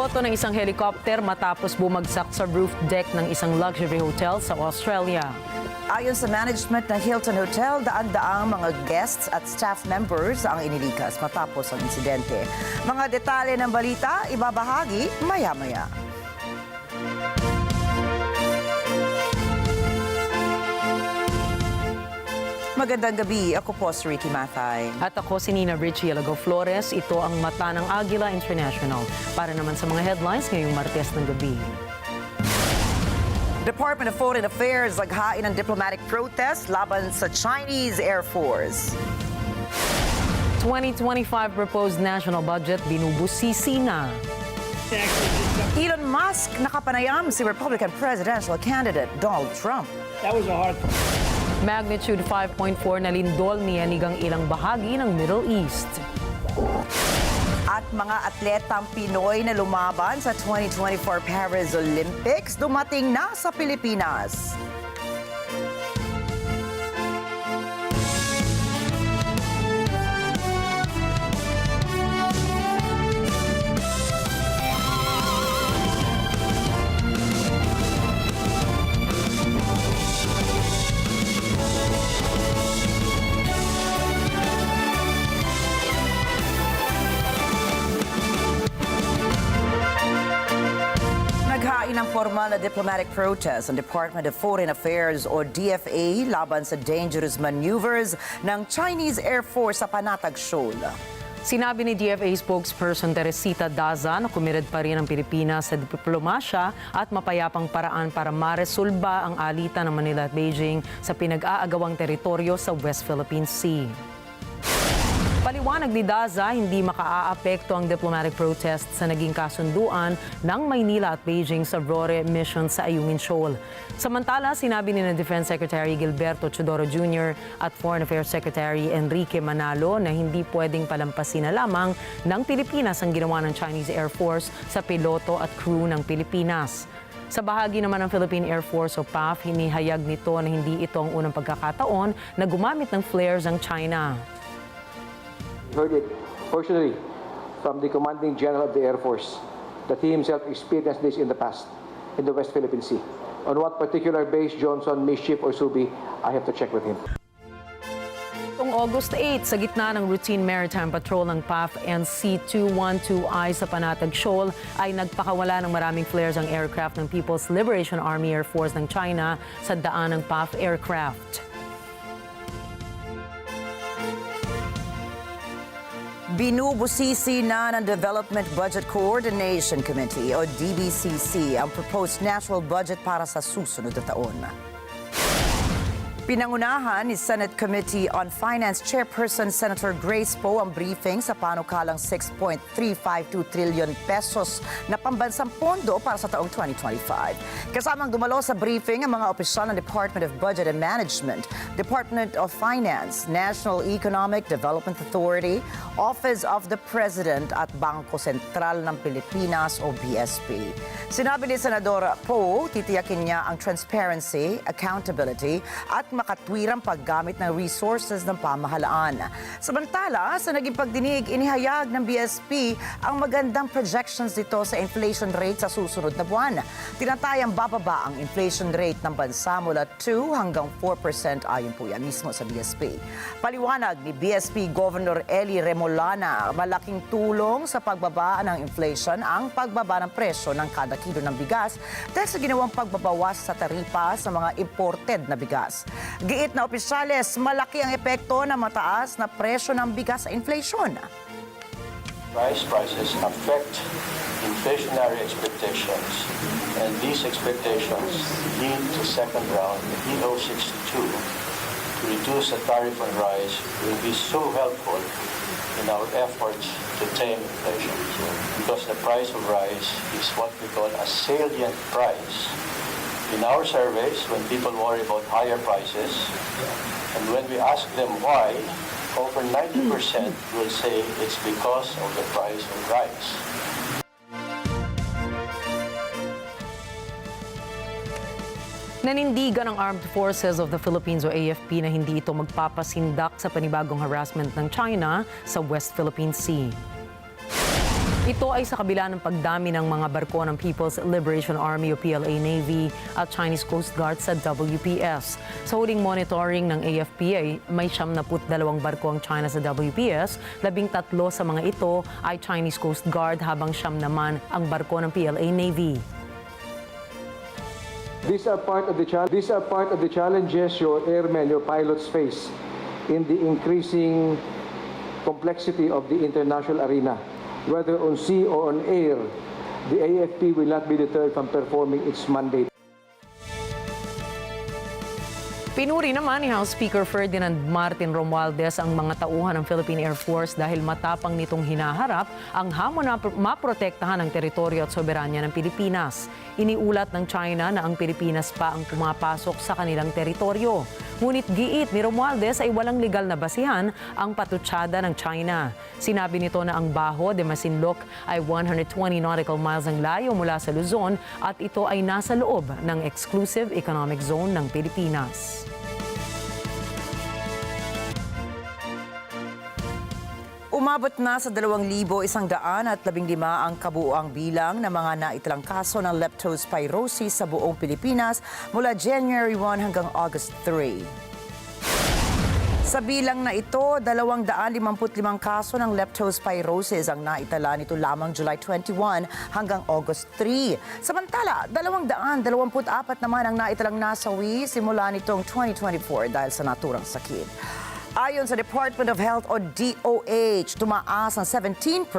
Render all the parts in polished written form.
Piloto ng isang helicopter matapos bumagsak sa roof deck ng isang luxury hotel sa Australia. Ayon sa management ng Hilton Hotel, daan-daang mga guests at staff members ang inilikas matapos ang insidente. Mga detalye ng balita, ibabahagi maya-maya. Magandang gabi, ako po si Rikki Mathay. At ako si Rikki Alagao Flores. Ito ang mata ng Agila International. Para naman sa mga headlines ngayong Martes ng gabi. Department of Foreign Affairs naghain ng diplomatic protest laban sa Chinese Air Force. 2025 proposed national budget binubusisi na. Elon Musk nakapanayam si Republican presidential candidate Donald Trump. That was a hard Magnitude 5.4 na lindol niyanigang ilang bahagi ng Middle East. At mga atletang Pinoy na lumaban sa 2024 Paris Olympics dumating na sa Pilipinas. Naghain ng formal na diplomatic protest ang Department of Foreign Affairs o DFA laban sa dangerous maneuvers ng Chinese Air Force sa Panatag Shoal. Sinabi ni DFA spokesperson Teresita Daza na committed pa rin ang Pilipinas sa diplomasya at mapayapang paraan para maresolba ang alitan ng Manila at Beijing sa pinag-aagawang teritoryo sa West Philippine Sea. Paliwanag ni Daza, hindi makaaapekto ang diplomatic protest sa naging kasunduan ng Maynila at Beijing sa RORE mission sa Ayungin Shoal. Samantala, sinabi ni Defense Secretary Gilberto Chodoro Jr. at Foreign Affairs Secretary Enrique Manalo na hindi pwedeng palampasin na lamang ng Pilipinas ang ginawa ng Chinese Air Force sa piloto at crew ng Pilipinas. Sa bahagi naman ng Philippine Air Force o PAF, hinihayag nito na hindi ito ang unang pagkakataon na gumamit ng flares ang China. Heard it personally from the commanding general of the Air Force that he himself experienced this in the past in the West Philippine Sea. On what particular base, Johnson, Mischief, or Subi, I have to check with him. Noong August 8, sa gitna ng routine maritime patrol ng PAF NC-212I sa Panatag Shoal, ay nagpakawala ng maraming flares ang aircraft ng People's Liberation Army Air Force ng China sa daan ng PAF aircraft. Binubusisi na ng Development Budget Coordination Committee o DBCC ang proposed national budget para sa susunod na taon. Pinangunahan ni Senate Committee on Finance Chairperson Senator Grace Poe ang briefing sa panukalang 6.352 trillion pesos na pambansang pondo para sa taong 2025. Kasamang dumalo sa briefing ang mga opisyal ng Department of Budget and Management, Department of Finance, National Economic Development Authority, Office of the President at Bangko Sentral ng Pilipinas o BSP. Sinabi ni Senador Poe, titiyakin niya ang transparency, accountability at makatwirang paggamit ng resources ng pamahalaan. Samantala, sa naging pagdinig, inihayag ng BSP ang magandang projections dito sa inflation rate sa susunod na buwan. Tinatayang bababa ang inflation rate ng bansa mula 2 hanggang 4% ayon po yan mismo sa BSP. Paliwanag ni BSP Governor Eli Remolana, malaking tulong sa pagbaba ng inflation ang pagbaba ng presyo ng kada kilo ng bigas dahil sa ginawang pagbabawas sa taripa sa mga imported na bigas. Giit na opisyales, malaki ang epekto ng mataas na presyo ng bigas sa inflation. Prices affect inflationary expectations, and these expectations lead to second round EO62 to reduce the tariff on rice will be so helpful in our efforts to tame inflation, because the price of rice is what we call a salient price. In our surveys, when people worry about higher prices, and when we ask them why, over 90% will say it's because of the price of rice. Nanindigan ng Armed Forces of the Philippines o AFP na hindi ito magpapasindak sa panibagong harassment ng China sa West Philippine Sea. Ito ay sa kabila ng pagdami ng mga barko ng People's Liberation Army o PLA Navy at Chinese Coast Guard sa WPS. Sa huling monitoring ng AFP ay may 72 barko ang China sa WPS, 13 sa mga ito ay Chinese Coast Guard habang 9 naman ang barko ng PLA Navy. These are part of the challenges your airmen, your pilots face in the increasing complexity of the international arena. Whether on sea or on air, the AFP will not be deterred from performing its mandate. Pinuri naman ni House Speaker Ferdinand Martin Romualdez ang mga tauhan ng Philippine Air Force dahil matapang nitong hinaharap ang hamon na maprotektahan ang teritoryo at soberanya ng Pilipinas. Iniulat ng China na ang Pilipinas pa ang pumapasok sa kanilang teritoryo. Ngunit giit ni Romualdez ay walang legal na basihan ang patutsada ng China. Sinabi nito na ang Baho de Masinloc ay 120 nautical miles ang layo mula sa Luzon at ito ay nasa loob ng Exclusive Economic Zone ng Pilipinas. Umabot na sa 2,115 ang kabuuang bilang ng mga naitalang kaso ng Leptospirosis sa buong Pilipinas mula January 1 hanggang August 3. Sa bilang na ito, 255 kaso ng Leptospirosis ang naitala nito lamang July 21 hanggang August 3. Samantala, 224 naman ang naitalang nasawi simula nitong 2024 dahil sa naturang sakit. Ayon sa Department of Health o DOH, tumaas ang 17%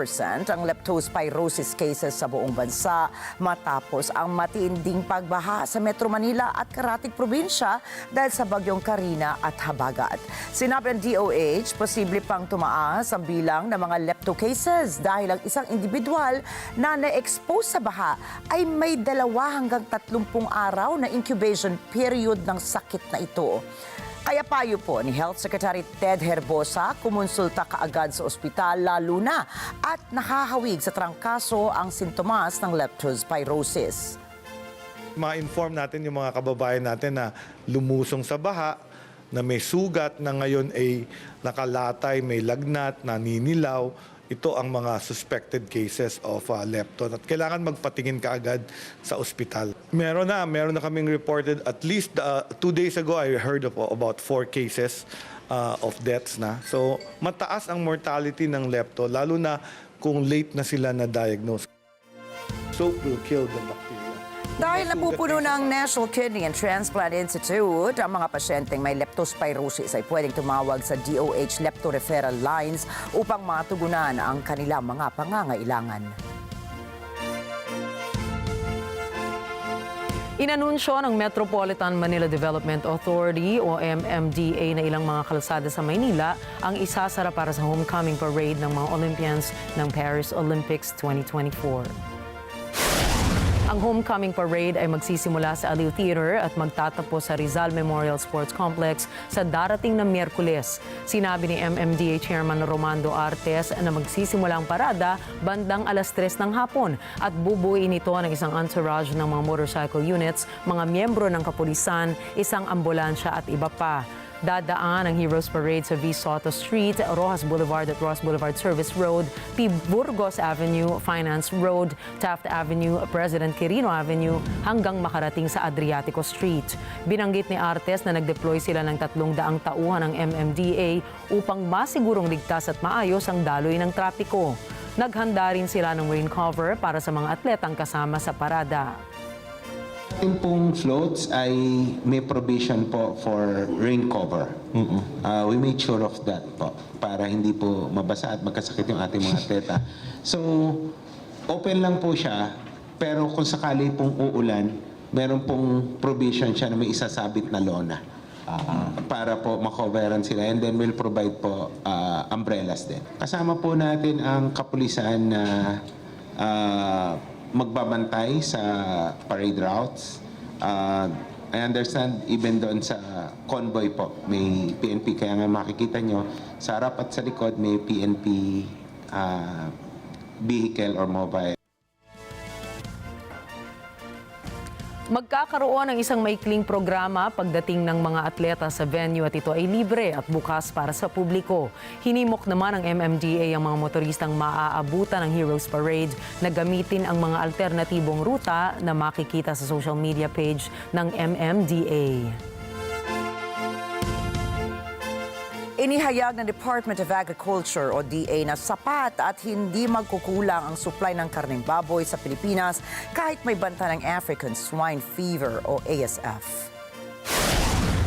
ang leptospirosis cases sa buong bansa matapos ang matinding pagbaha sa Metro Manila at karatig probinsya dahil sa bagyong Karina at Habagat. Sinabi ng DOH, posible pang tumaas ang bilang ng mga lepto cases dahil ang isang individual na na-expose sa baha ay may 2 hanggang 30 araw na incubation period ng sakit na ito. Kaya payo po ni Health Secretary Ted Herbosa, kumonsulta kaagad sa ospital lalo na at nakahawig sa trangkaso ang sintomas ng leptospirosis. Ma-inform natin yung mga kababayan natin na lumusong sa baha, na may sugat, na ngayon ay nakalatay, may lagnat, naninilaw. Ito ang mga suspected cases of lepton at kailangan magpatingin kaagad sa ospital. Meron na kaming reported at least 2 days ago I heard of about 4 cases of deaths na. So mataas ang mortality ng lepto lalo na kung late na sila na diagnose. Soap will kill the bacteria. Dahil napupuno ng National Kidney and Transplant Institute, ang mga pasyenteng may leptospirosis ay pwedeng tumawag sa DOH Lepto Referral Lines upang matugunan ang kanilang mga pangangailangan. Inanunsyo ng Metropolitan Manila Development Authority o MMDA na ilang mga kalsada sa Maynila ang isasara para sa homecoming parade ng mga Olympians ng Paris Olympics 2024. Ang homecoming parade ay magsisimula sa Aliw Theater at magtatapos sa Rizal Memorial Sports Complex sa darating na Miyerkules. Sinabi ni MMDA Chairman Romando Artes na magsisimula ang parada bandang 3:00 ng hapon at bubuuin ito ng isang entourage ng mga motorcycle units, mga miyembro ng kapulisan, isang ambulansya at iba pa. Dadaan ang Heroes Parade sa V. Soto Street, Rojas Boulevard at Ross Boulevard Service Road, P. Burgos Avenue, Finance Road, Taft Avenue, President Quirino Avenue hanggang makarating sa Adriatico Street. Binanggit ni Artes na nag-deploy sila ng 300 tauhan ng MMDA upang masigurong ligtas at maayos ang daloy ng trapiko. Naghanda rin sila ng rain cover para sa mga atletang kasama sa parada. Ating pong floats ay may provision po for rain cover. We made sure of that po para hindi po mabasa at magkasakit yung ating mga atleta. So, open lang po siya, pero kung sakali pong uulan, meron pong provision siya na may isasabit na lona para po makoveran sila, and then we'll provide po umbrellas din. Kasama po natin ang kapulisan na magbabantay sa parade routes. I understand even doon sa convoy po, may PNP. Kaya nga makikita nyo, sa harap at sa likod may PNP vehicle or mobile. Magkakaroon ng isang maikling programa pagdating ng mga atleta sa venue at ito ay libre at bukas para sa publiko. Hinimok naman ng MMDA ang mga motoristang maaabutan ng Heroes Parade na gamitin ang mga alternatibong ruta na makikita sa social media page ng MMDA. Inihayag ng Department of Agriculture o DA na sapat at hindi magkukulang ang supply ng karneng baboy sa Pilipinas kahit may banta ng African Swine Fever o ASF.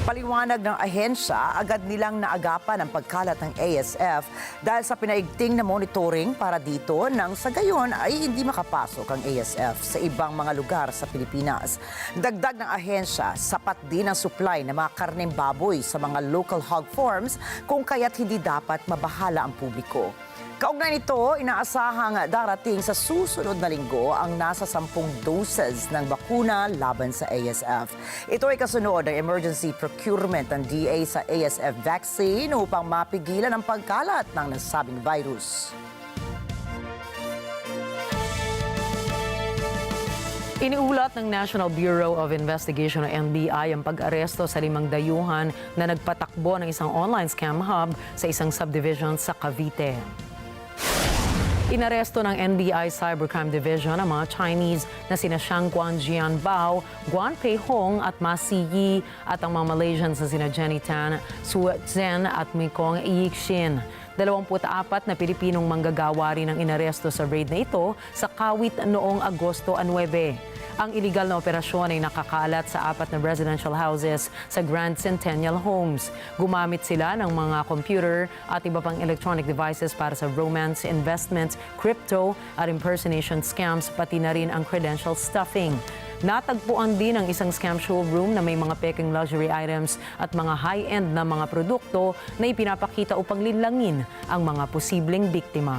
Paliwanag ng ahensya, agad nilang naagapan ang pagkalat ng ASF dahil sa pinaigting na monitoring para dito nang sa gayon ay hindi makapasok ang ASF sa ibang mga lugar sa Pilipinas. Dagdag ng ahensya, sapat din ang supply ng mga karneng baboy sa mga local hog farms kung kaya't hindi dapat mabahala ang publiko. Kaugnay nito, inaasahang darating sa susunod na linggo ang nasa 10 doses ng bakuna laban sa ASF. Ito ay kasunod ng emergency procurement ng DA sa ASF vaccine upang mapigilan ang pagkalat ng nasabing virus. Iniulat ng National Bureau of Investigation o NBI ang pag-aresto sa 5 dayuhan na nagpatakbo ng isang online scam hub sa isang subdivision sa Cavite. Inaresto ng NBI Cybercrime Division ang mga Chinese na sina Xiang Guan Jianbao, Guan Pei Hong at Ma Siyi at ang mga Malaysians na sina Jenny Tan, Su Zhen at Mekong Yixin. 24 na Pilipinong manggagawa rin ang inaresto sa raid na ito sa Kawit noong Agosto 9. Ang iligal na operasyon ay nakakalat sa 4 na residential houses sa Grand Centennial Homes. Gumamit sila ng mga computer at iba pang electronic devices para sa romance, investments, crypto at impersonation scams, pati na rin ang credential stuffing. Natagpuan din ang isang scam showroom na may mga peking luxury items at mga high-end na mga produkto na ipinapakita upang linlangin ang mga posibleng biktima.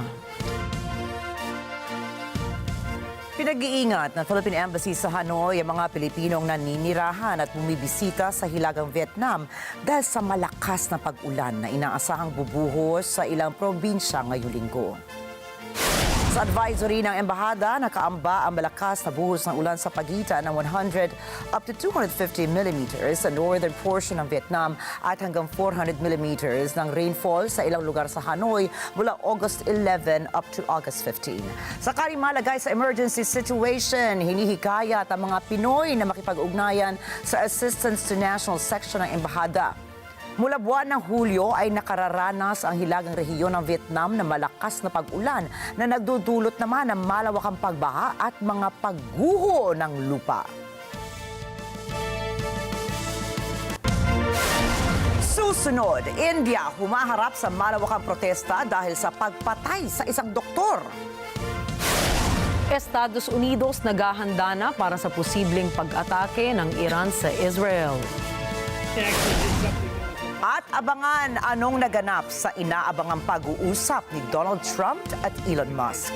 Pinag-iingat ng Philippine Embassy sa Hanoi ang mga Pilipinong naninirahan at bumibisita sa Hilagang Vietnam dahil sa malakas na pag-ulan na inaasahang bubuhos sa ilang probinsya ngayong linggo. Sa advisory ng embahada, nakaamba ang malakas na buhos ng ulan sa pagitan ng 100 up to 250 millimeters sa northern portion ng Vietnam at hanggang 400 millimeters ng rainfall sa ilang lugar sa Hanoi mula August 11 up to August 15. Sakaling malagay sa emergency situation, hinihikayat ang mga Pinoy na makipag-ugnayan sa Assistance to National Section ng embahada. Mula buwan ng Hulyo ay nakararanas ang hilagang rehiyon ng Vietnam na malakas na pag-ulan na nagdudulot naman ng malawakang pagbaha at mga pagguho ng lupa. Susunod, India humaharap sa malawakang protesta dahil sa pagpatay sa isang doktor. Estados Unidos naghahanda na para sa posibleng pag-atake ng Iran sa Israel. At abangan anong naganap sa inaabangang pag-uusap ni Donald Trump at Elon Musk.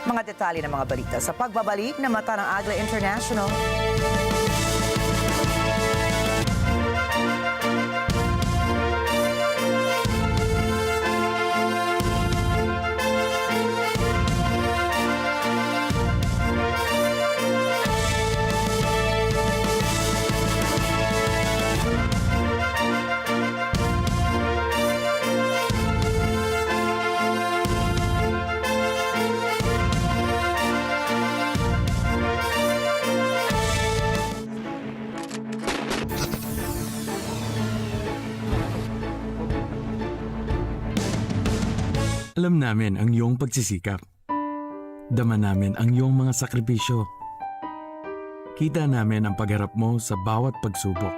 Mga detalye ng mga balita sa pagbabalik na Mata ng Agila International. Alam namin ang iyong pagsisikap. Dama namin ang iyong mga sakripisyo. Kita namin ang pagharap mo sa bawat pagsubok.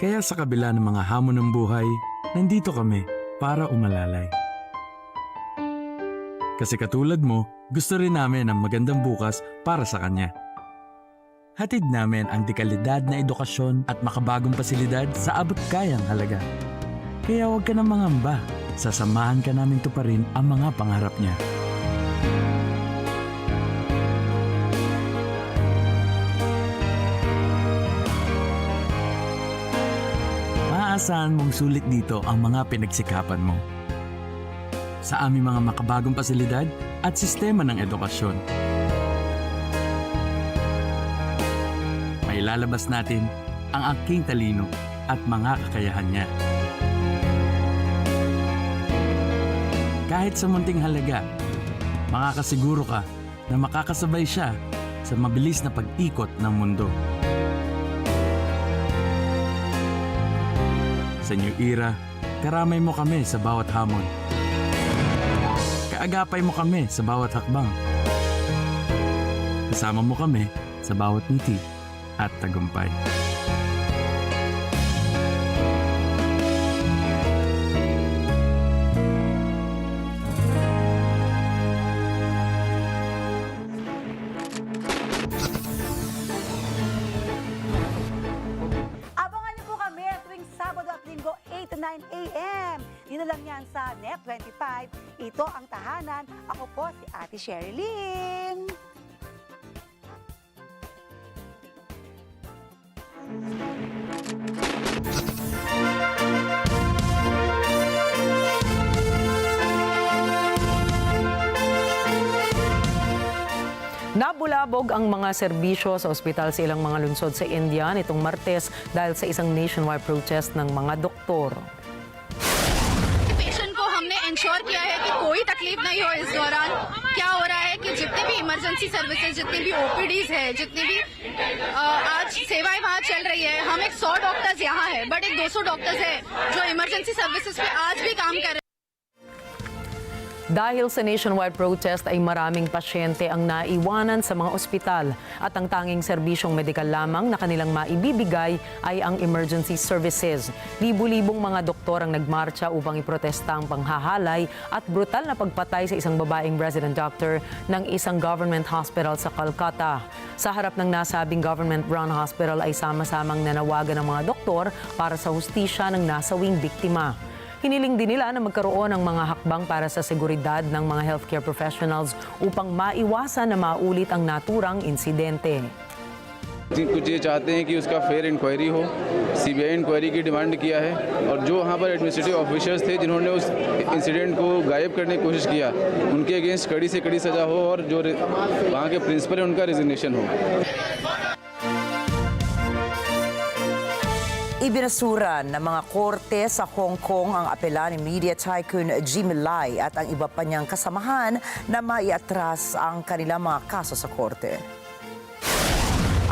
Kaya sa kabila ng mga hamon ng buhay, nandito kami para umalalay. Kasi katulad mo, gusto rin namin ang magandang bukas para sa kanya. Hatid namin ang dekalidad na edukasyon at makabagong pasilidad sa abot kayang halaga. Kaya huwag ka nang mangamba. Sasamahan ka namin tuparin ang mga pangarap niya. Maaasahan mong sulit dito ang mga pinagsikapan mo. Sa aming mga makabagong pasilidad at sistema ng edukasyon. mailalabas natin ang angking talino at mga kakayahan niya. Kahit sa munting halaga, makakasiguro ka na makakasabay siya sa mabilis na pag-ikot ng mundo. Sa New Era, karamay mo kami sa bawat hamon. Kaagapay mo kami sa bawat hakbang. Kasama mo kami sa bawat ngiti at tagumpay. Abangan niyo po kami tuwing Sabado at Linggo 8 to 9 a.m. Dito lang yan sa Net25. Ito ang tahanan. Ako po si Ate Sherilyn. Nabulabog ang mga serbisyo sa ospital sa ilang mga lungsod sa India nitong Martes dahil sa isang nationwide protest ng mga doktor. Patient को हमने इंश्योर किया है कि कोई तकलीफ नहीं हो इस दौरान। क्या हो रहा है कि जितने भी इमरजेंसी सर्विसेज, जितने भी ओपीडीज है, जितने भी आज सेवाएं वहाँ चल रही है, हम एक 100 डॉक्टर्स यहाँ है, बट एक 200 डॉक्टर्स है जो इमरजेंसी सर्विसेज पे आज भी काम कर रहे हैं। Dahil sa nationwide protest ay maraming pasyente ang naiwanan sa mga ospital at ang tanging serbisyong medikal lamang na kanilang maibibigay ay ang emergency services. Libu-libong mga doktor ang nagmarcha upang iprotesta ang panghahalay at brutal na pagpatay sa isang babaeng resident doctor ng isang government hospital sa Calcutta. Sa harap ng nasabing government-run hospital ay sama-samang nanawagan ng mga doktor para sa hustisya ng nasawing biktima. Hiniling din nila na magkaroon ng mga hakbang para sa seguridad ng mga healthcare professionals upang maiwasan na maulit ang naturang insidente. कुछ ये चाहते हैं कि उसका fair inquiry हो, CBI inquiry की डिमांड किया है और जो वहाँ पर एडमिनिस्ट्रेटिव ऑफिसर्स थे जिन्होंने उस इंसिडेंट को गायब करने की कोशिश किया, उनके अगेंस्ट कड़ी से कड़ी सज़ा हो और जो वहाँ के प्रिंसिपल है उनका रिजिग्नेशन हो। Ibinasura ng mga korte sa Hong Kong ang apela ni media tycoon Miley at ang iba pa niyang kasamahan na maiatras ang kanilang mga kaso sa korte.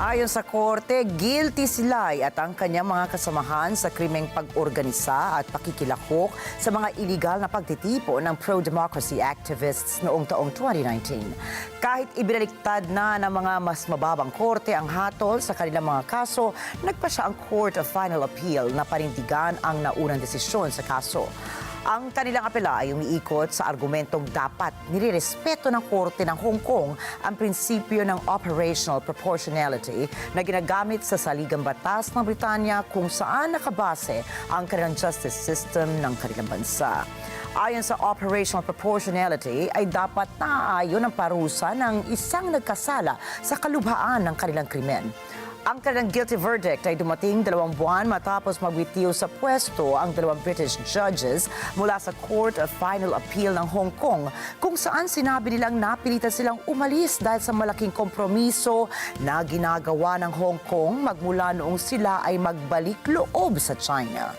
Ayon sa korte, guilty sila at ang kanyang mga kasamahan sa krimeng pag-organisa at pakikilahok sa mga iligal na pagtitipo ng pro-democracy activists noong taong 2019. Kahit ibinaliktad na ng mga mas mababang korte ang hatol sa kanilang mga kaso, nagpasya ang Court of Final Appeal na panindigan ang naunang desisyon sa kaso. Ang kanilang apela ay umiikot sa argumentong dapat nirerespeto ng Korte ng Hong Kong ang prinsipyo ng operational proportionality na ginagamit sa saligang batas ng Britanya kung saan nakabase ang kanilang justice system ng kanilang bansa. Ayon sa operational proportionality ay dapat naaayon ang parusa ng isang nagkasala sa kalubhaan ng kanilang krimen. Ang kanilang guilty verdict ay dumating 2 buwan matapos magbitiw sa pwesto ang 2 British judges mula sa Court of Final Appeal ng Hong Kong kung saan sinabi nilang napilitan silang umalis dahil sa malaking kompromiso na ginagawa ng Hong Kong magmula noong sila ay magbalik loob sa China.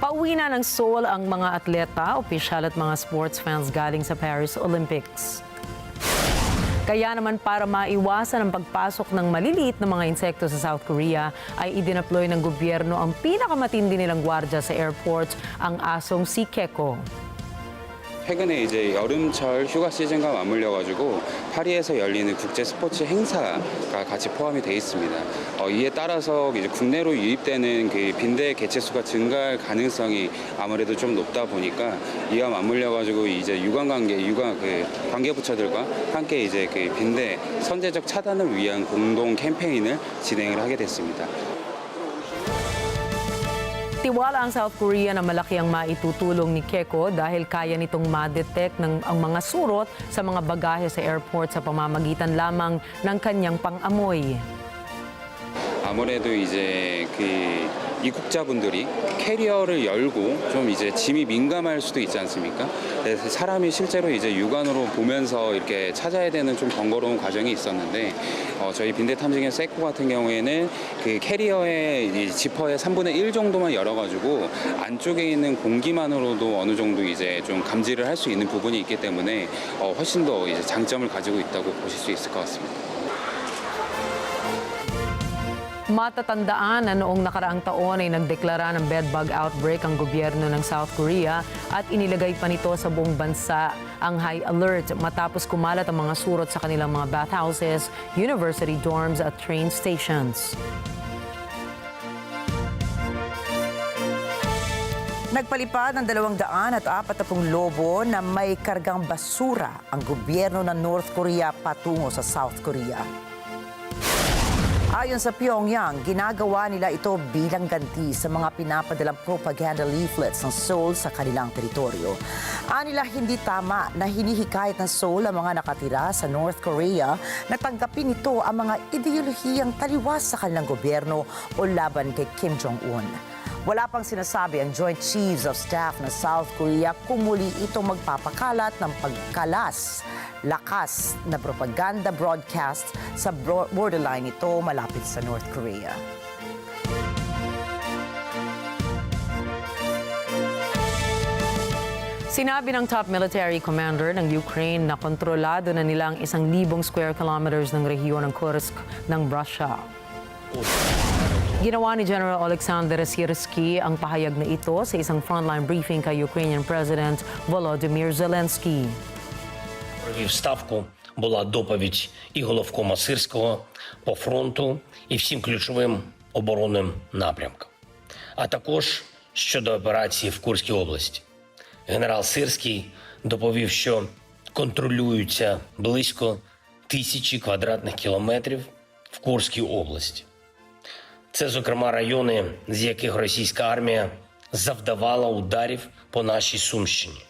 Pauwi na ng Seoul ang mga atleta, opisyal at mga sports fans galing sa Paris Olympics. Kaya naman para maiwasan ang pagpasok ng maliliit na mga insekto sa South Korea ay idineploy ng gobyerno ang pinakamatindi nilang gwardya sa airport, ang asong si Keko. 최근에 이제 여름철 휴가 시즌과 맞물려가지고 파리에서 열리는 국제 스포츠 행사가 같이 포함이 돼 있습니다. 이에 따라서 이제 국내로 유입되는 그 빈대 개체수가 증가할 가능성이 아무래도 좀 높다 보니까 이와 맞물려가지고 이제 관계부처들과 함께 이제 그 빈대 선제적 차단을 위한 공동 캠페인을 진행을 하게 됐습니다. Tiwala ang South Korea na malaki ang maitutulong ni Keko dahil kaya nitong ma-detect ang mga surot sa mga bagahe sa airport sa pamamagitan lamang ng kanyang pang-amoy. 아무래도 이제 그 입국자분들이 캐리어를 열고 좀 이제 짐이 민감할 수도 있지 않습니까? 그래서 사람이 실제로 이제 육안으로 보면서 이렇게 찾아야 되는 좀 번거로운 과정이 있었는데 저희 빈대 탐지견 세코 같은 경우에는 그 캐리어의 이 지퍼의 3분의 1 정도만 열어가지고 안쪽에 있는 공기만으로도 어느 정도 이제 좀 감지를 할 수 있는 부분이 있기 때문에 훨씬 더 이제 장점을 가지고 있다고 보실 수 있을 것 같습니다. Matatandaan na noong nakaraang taon ay nagdeklara ng bedbug outbreak ang gobyerno ng South Korea at inilagay pa nito sa buong bansa ang high alert matapos kumalat ang mga surot sa kanilang mga bathhouses, university dorms at train stations. Nagpalipad ng 240 lobo na may kargang basura ang gobyerno ng North Korea patungo sa South Korea. Ayon sa Pyongyang, ginagawa nila ito bilang ganti sa mga pinapadalang propaganda leaflets ng Seoul sa kanilang teritoryo. Anila hindi tama na hinihikayat ng Seoul ang mga nakatira sa North Korea na tanggapin ito ang mga ideolohiyang taliwas sa kanilang gobyerno o laban kay Kim Jong-un. Wala pang sinasabi ang Joint Chiefs of Staff ng South Korea kung muli ito magpapakalat ng lakas na propaganda broadcast sa borderline ito malapit sa North Korea. Sinabi ng top military commander ng Ukraine na kontrolado na nila ang 1,000 square kilometers ng rehiyon ng Kursk ng Russia. Ginawa ni General Alexander Syrski ang pahayag na ito sa isang frontline briefing kay Ukrainian President Volodymyr Zelensky. Провів ставку була доповідь і головкома Сирського по фронту і всім ключовим оборонним напрямкам, а також щодо операції в Курській області. Генерал Сирський доповів, що контролюються близько 1000 квадратних кілометрів в Курській області. Це, зокрема, райони, з яких російська армія завдавала ударів по нашій Сумщині.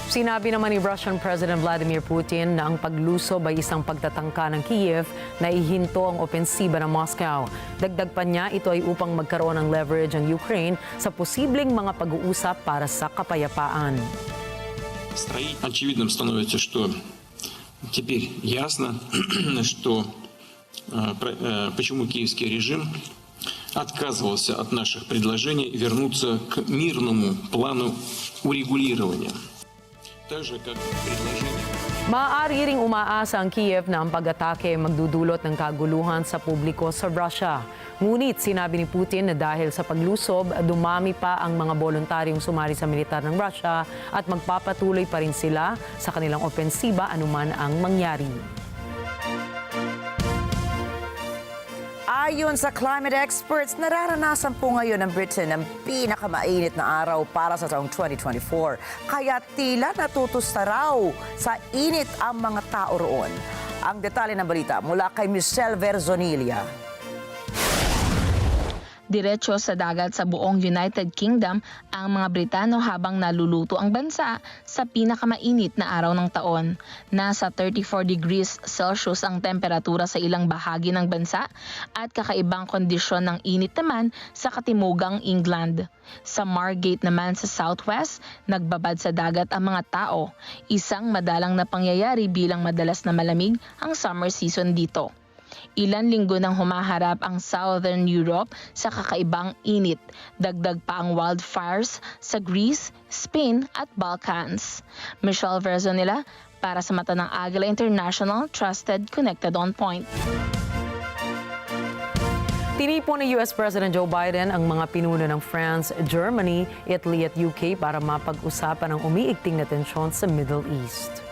Sinabi naman ni Russian President Vladimir Putin na ang paglusob ay isang pagtatangka ng Kiev na ihinto ang opensiba ng Moscow. Dagdag pa niya, ito ay upang magkaroon ng leverage ang Ukraine sa posibleng mga pag-uusap para sa kapayapaan. Очевидным становится, что теперь ясно, что почему киевский режим отказывался от наших предложений вернуться к мирному плану урегулирования. Так же, как предложение... Maaari ring umaasa ang Kiev na ang pag-atake ay magdudulot ng kaguluhan sa publiko sa Russia. Ngunit sinabi ni Putin na dahil sa paglusob, dumami pa ang mga voluntaryong sumali sa militar ng Russia at magpapatuloy pa rin sila sa kanilang opensiba anuman ang mangyari. Ayon sa climate experts, nararanasan po ngayon ng Britain ang pinakamainit na araw para sa taong 2024. Kaya tila natutusta raw sa init ang mga tao roon. Ang detalye ng balita mula kay Michelle Verzonilla. Diretso sa dagat sa buong United Kingdom ang mga Britano habang naluluto ang bansa sa pinakamainit na araw ng taon. Nasa 34 degrees Celsius ang temperatura sa ilang bahagi ng bansa at kakaibang kondisyon ng init naman sa katimugang England. Sa Margate naman sa Southwest, nagbabad sa dagat ang mga tao. Isang madalang na pangyayari bilang madalas na malamig ang summer season dito. Ilan linggo nang humaharap ang Southern Europe sa kakaibang init. Dagdag pa ang wildfires sa Greece, Spain at Balkans. Michelle Verzonilla para sa mata ng Agila International, Trusted, Connected, On Point. Tinipon ni US President Joe Biden ang mga pinuno ng France, Germany, Italy at UK para mapag-usapan ang umiigting na tensyon sa Middle East.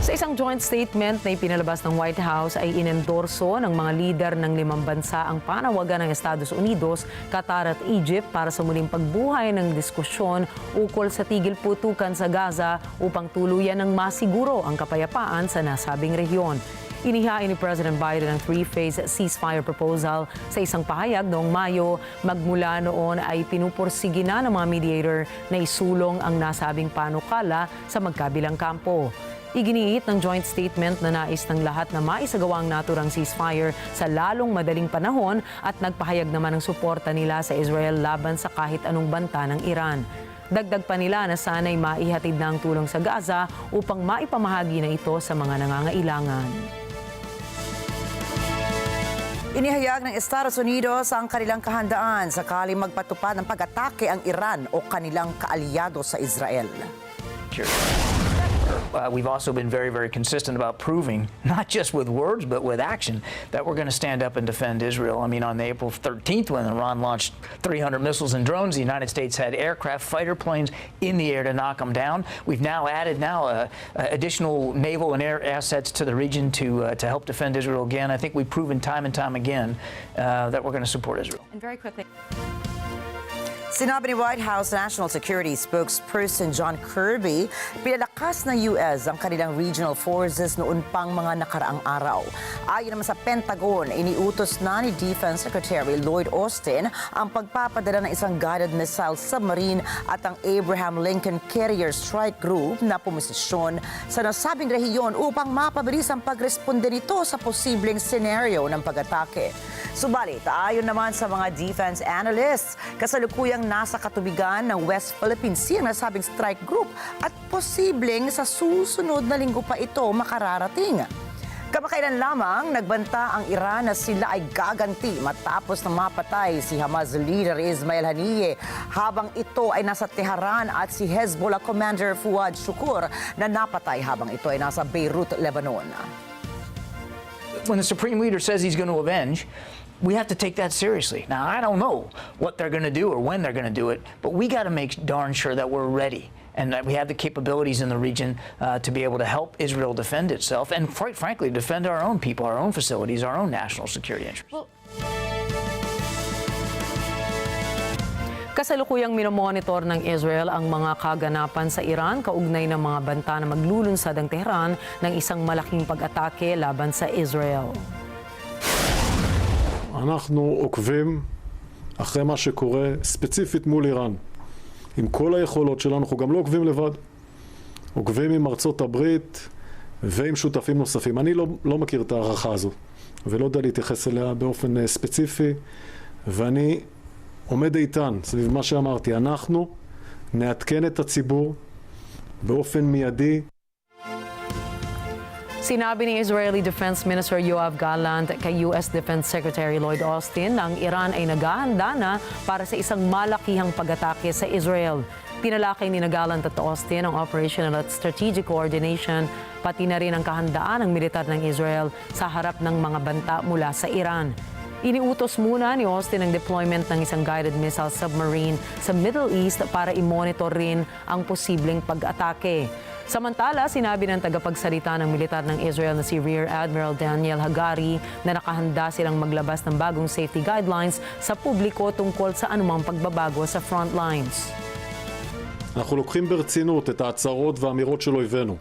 Sa isang joint statement na ipinalabas ng White House ay inendorso ng mga lider ng 5 bansa ang panawagan ng Estados Unidos, Qatar at Egypt para sa muling pagbuhay ng diskusyon ukol sa tigil putukan sa Gaza upang tuluyan ng masiguro ang kapayapaan sa nasabing rehiyon. Inihain ni President Biden ang 3-phase ceasefire proposal sa isang pahayag noong Mayo. Magmula noon ay pinupursige na ng mga mediator na isulong ang nasabing panukala sa magkabilang kampo. Iginiit ng joint statement na nais ng lahat na maisagawa ang naturang ceasefire sa lalong madaling panahon at nagpahayag naman ng suporta nila sa Israel laban sa kahit anong banta ng Iran. Dagdag pa nila na sana'y maihatid na ang tulong sa Gaza upang maipamahagi na ito sa mga nangangailangan. Inihayag ng Estados Unidos ang kanilang kahandaan sakaling magpatupad ng pag-atake ang Iran o kanilang kaalyado sa Israel. We've also been very, very consistent about proving, not just with words, but with action, that we're going to stand up and defend Israel. I mean, on April 13th, when Iran launched 300 missiles and drones, the United States had aircraft, fighter planes in the air to knock them down. We've now added additional naval and air assets to the region to help defend Israel again. I think we've proven time and time again that we're going to support Israel. And very quickly. Sinabi ni White House National Security Spokesperson John Kirby, pinalakas ng US ang kanilang regional forces noon pang mga nakaraang araw. Ayon naman sa Pentagon, iniutos na ni Defense Secretary Lloyd Austin ang pagpapadala ng isang guided missile submarine at ang Abraham Lincoln Carrier Strike Group na pumisisyon sa nasabing rehiyon upang mapabilis ang pagresponde nito sa posibleng senaryo ng pag-atake. Subalit, ayon naman sa mga defense analysts, kasalukuyang nasa katubigan ng West Philippine Sea ang nasabing strike group at posibleng sa susunod na linggo pa ito makararating. Kamakailan lamang nagbanta ang Iran na sila ay gaganti matapos na mapatay si Hamas leader Ismail Haniyeh habang ito ay nasa Tehran at si Hezbollah commander Fuad Shukr na napatay habang ito ay nasa Beirut, Lebanon. When the Supreme Leader says he's going to avenge, we have to take that seriously. Now, I don't know what they're going to do or when they're going to do it, but we got to make darn sure that we're ready and that we have the capabilities in the region to be able to help Israel defend itself and, quite frankly, defend our own people, our own facilities, our own national security interests. Kasalukuyang minomonitor ng Israel ang mga kaganapan sa Iran kaugnay ng mga banta na maglulunsad ang Tehran ng isang malaking pag-atake laban sa Israel. אנחנו עוקבים אחרי מה שקורה ספציפית מול איראן. עם כל היכולות שלנו, אנחנו גם לא עוקבים לבד. עוקבים עם ארצות הברית ועם שותפים נוספים. אני לא מכיר את הערכה הזו, ולא יודע להתייחס אליה באופן ספציפי, ואני עומד איתן סביב מה שאמרתי. אנחנו נעדכן את הציבור באופן מיידי. Sinabi ni Israeli Defense Minister Yoav Gallant kay U.S. Defense Secretary Lloyd Austin na ang Iran ay naghahanda na para sa isang malakihang pag-atake sa Israel. Tinalakay ni Gallant at Austin ang operational at strategic coordination, pati na rin ang kahandaan ng militar ng Israel sa harap ng mga banta mula sa Iran. Iniutos muna ni Austin ang deployment ng isang guided missile submarine sa Middle East para i-monitor rin ang posibleng pag-atake. Samantala, sinabi ng tagapagsalita ng militar ng Israel na si Rear Admiral Daniel Hagari na nakahanda silang maglabas ng bagong safety guidelines sa publiko tungkol sa anumang pagbabago sa front lines. אנחנו לוקחים ברצינות את ההצהרות והאמירות של אויבינו,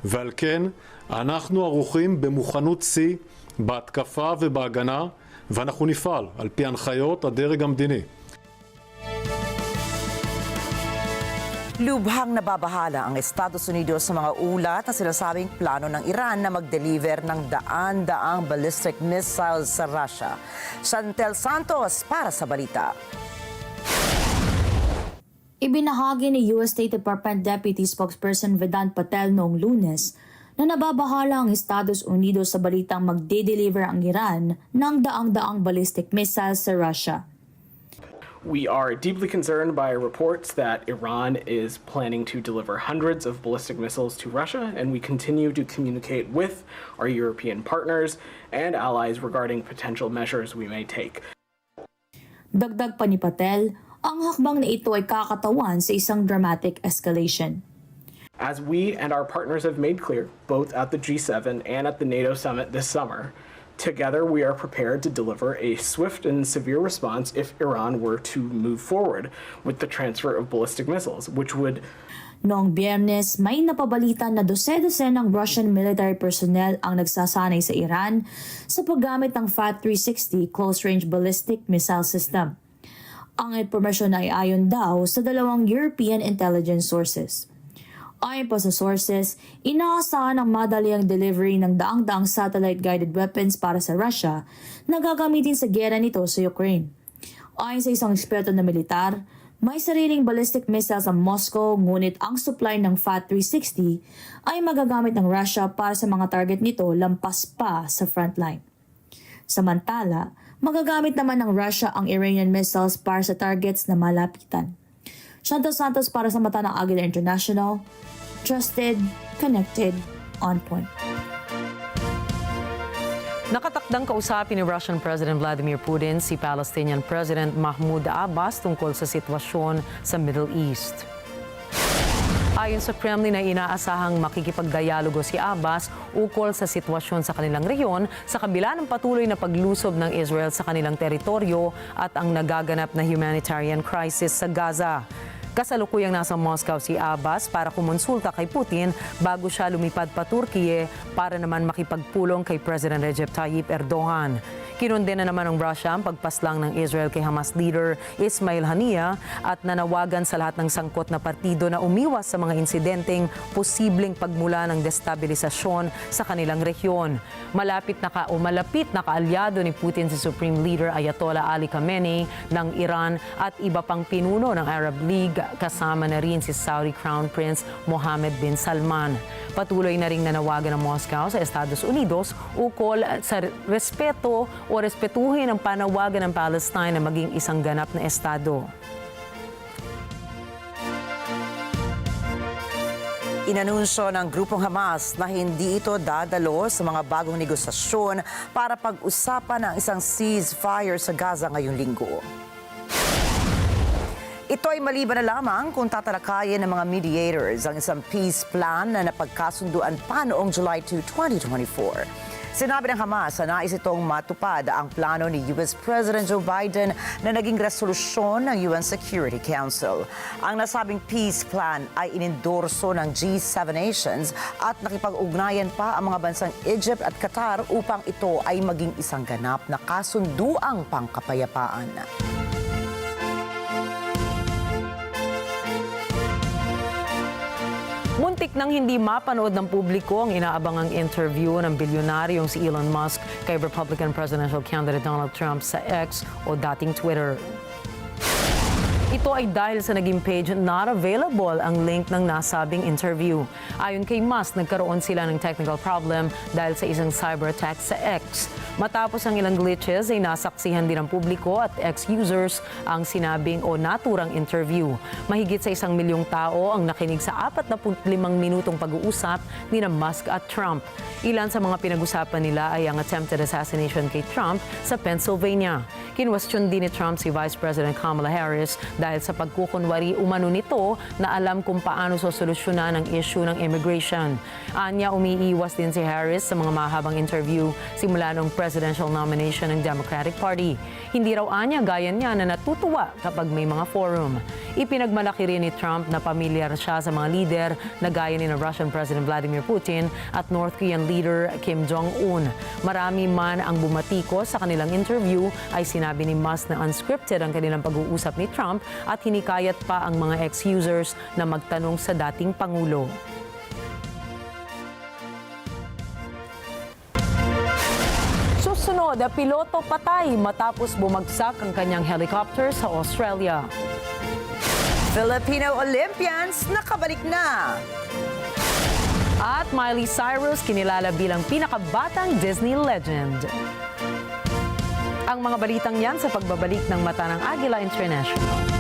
ועל כן אנחנו ערוכים במוכנות שיא בהתקפה ובהגנה, ואנחנו נפעל על פי הנחיות הדרג המדיני. Lubhang nababahala ang Estados Unidos sa mga ulat na sinasabing plano ng Iran na mag-deliver ng daan-daang ballistic missiles sa Russia. Chantel Santos para sa balita. Ibinahagi ni US State Department Deputy Spokesperson Vedant Patel noong Lunes na nababahala ang Estados Unidos sa balitang magde-deliver ang Iran ng daang-daang ballistic missiles sa Russia. We are deeply concerned by reports that Iran is planning to deliver hundreds of ballistic missiles to Russia, and we continue to communicate with our European partners and allies regarding potential measures we may take. Dagdag pa ni Patel, ang hakbang na ito ay kakatawan sa isang dramatic escalation. As we and our partners have made clear, both at the G7 and at the NATO summit this summer, together we are prepared to deliver a swift and severe response if Iran were to move forward with the transfer of ballistic missiles, which would... Noong Biyernes, may napabalita na dose-dose ng Russian military personnel ang nagsasanay sa Iran sa paggamit ng FAT-360 close-range ballistic missile system. Ang impormasyon ay ayon daw sa dalawang European intelligence sources. Ayon pa sa sources, inaasahan ang madaliang delivery ng daang-daang satellite-guided weapons para sa Russia na gagamitin sa gera nito sa Ukraine. Ayon sa isang eksperto na militar, may sariling ballistic missiles ang Moscow ngunit ang supply ng FAT-360 ay magagamit ng Russia para sa mga target nito lampas pa sa frontline. Samantala, magagamit naman ng Russia ang Iranian missiles para sa targets na malapitan. Santos para sa mata ng Agila International, trusted, connected, on point. Nakatakdang kausapin ni Russian President Vladimir Putin si Palestinian President Mahmoud Abbas tungkol sa sitwasyon sa Middle East. Ayon sa Kremlin ay inaasahang makikipagdialogo si Abbas ukol sa sitwasyon sa kanilang rehiyon sa kabila ng patuloy na paglusob ng Israel sa kanilang teritoryo at ang nagaganap na humanitarian crisis sa Gaza. Kasalukuyang nasa Moscow si Abbas para kumonsulta kay Putin bago siya lumipad pa Turkiye para naman makipagpulong kay President Recep Tayyip Erdogan. Kinondena naman ng Russia ang pagpaslang ng Israel kay Hamas leader Ismail Haniyeh at nanawagan sa lahat ng sangkot na partido na umiwas sa mga insidenteng posibleng pagmula ng destabilisasyon sa kanilang rehiyon. Malapit na kaalyado ni Putin si Supreme Leader Ayatollah Ali Khamenei ng Iran at iba pang pinuno ng Arab League, kasama na rin si Saudi Crown Prince Mohammed bin Salman. Patuloy na ring nanawagan ng Moscow sa Estados Unidos ukol sa respeto o respetuhin ang panawagan ng Palestine na maging isang ganap na estado. Inanunsyo ng grupong Hamas na hindi ito dadalo sa mga bagong negosasyon para pag-usapan ang isang ceasefire sa Gaza ngayong linggo. Ito ay maliban na lamang kung tatalakayin ng mga mediators ang isang peace plan na napagkasunduan pa noong July 2, 2024. Sinabi ng Hamas na nais itong matupad ang plano ni US President Joe Biden na naging resolusyon ng UN Security Council. Ang nasabing peace plan ay inendorso ng G7 nations at nakipag-ugnayan pa ang mga bansang Egypt at Qatar upang ito ay maging isang ganap na kasunduang pangkapayapaan. Muntik nang hindi mapanood ng publiko ang inaabangang interview ng bilyonaryong si Elon Musk kay Republican presidential candidate Donald Trump sa X o dating Twitter. Ito ay dahil sa naging page not available ang link ng nasabing interview. Ayon kay Musk, nagkaroon sila ng technical problem dahil sa isang cyber attack sa X. Matapos ang ilang glitches ay nasaksihan din ng publiko at X users ang sinabing o naturang interview. Mahigit sa 1 milyong tao ang nakinig sa 45 minutong pag-uusap ni Musk at Trump. Ilan sa mga pinag-usapan nila ay ang attempted assassination kay Trump sa Pennsylvania. Kinwestiyon din ni Trump si Vice President Kamala Harris dahil sa pagkukunwari umano nito na alam kung paano sosolusyonan ang issue ng immigration. Anya, umiiwas din si Harris sa mga mahabang interview simula ng presidential nomination ng Democratic Party. Hindi raw anya gaya niya na natutuwa kapag may mga forum. Ipinagmalaki rin ni Trump na pamilyar siya sa mga leader na gaya ni Russian President Vladimir Putin at North Korean leader Kim Jong-un. Marami man ang bumatikos sa kanilang interview ay sinabi ni Musk na unscripted ang kanilang pag-uusap ni Trump at hinikayat pa ang mga ex-users na magtanong sa dating Pangulo. Susunod, piloto patay matapos bumagsak ang kanyang helicopter sa Australia. Filipino Olympians nakabalik na! At Miley Cyrus kinilala bilang pinakabatang Disney legend. Ang mga balitang yan sa pagbabalik ng Mata ng Agila International.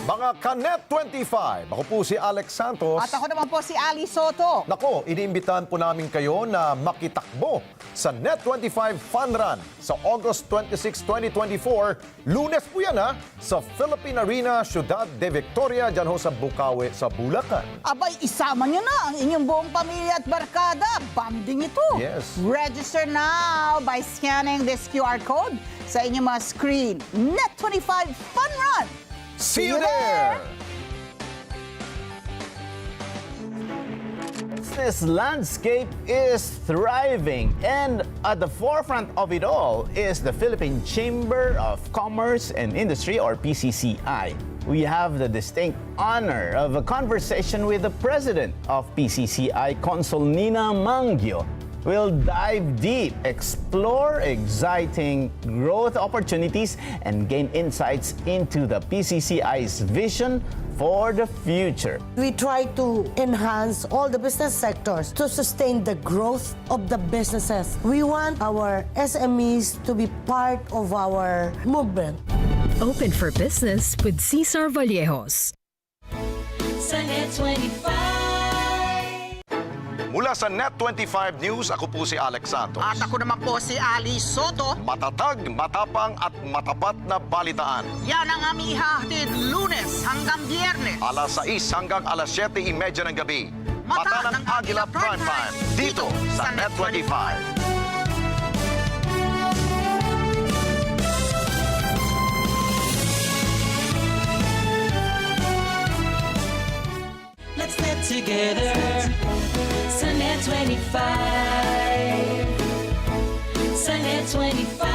Mga Kanet 25, ako po si Alex Santos. At ako naman po si Ali Soto. Nako, iniimbitahan po namin kayo na makitakbo sa Net 25 Fun Run sa August 26, 2024. Lunes po yan sa Philippine Arena, Ciudad de Victoria, dyan ho sa Bukawi, sa Bulacan. Abay, isama nyo na ang inyong buong pamilya at barkada. Banding ito. Yes. Register now by scanning this QR code sa inyong mga screen. Net 25 Fun Run. See you there! This landscape is thriving, and at the forefront of it all is the Philippine Chamber of Commerce and Industry, or PCCI. We have the distinct honor of a conversation with the president of PCCI, Consul Nina Mangio. We'll dive deep, explore exciting growth opportunities, and gain insights into the PCCI's vision for the future. We try to enhance all the business sectors to sustain the growth of the businesses. We want our SMEs to be part of our movement. Open for Business with Cesar Vallejos. Sa Net 25. Mula sa Net 25 News, ako po si Alex Santos. At ako naman po si Ali Soto. Matatag, matapang at matapat na balitaan. Yan ang aming ihahatid Lunes hanggang Biyernes. Alas 6 hanggang alas 7:30 ng gabi. Mata ng Agila Prime Time dito sa Net 25. Let's net together. Sa Net 25. Sa Net 25.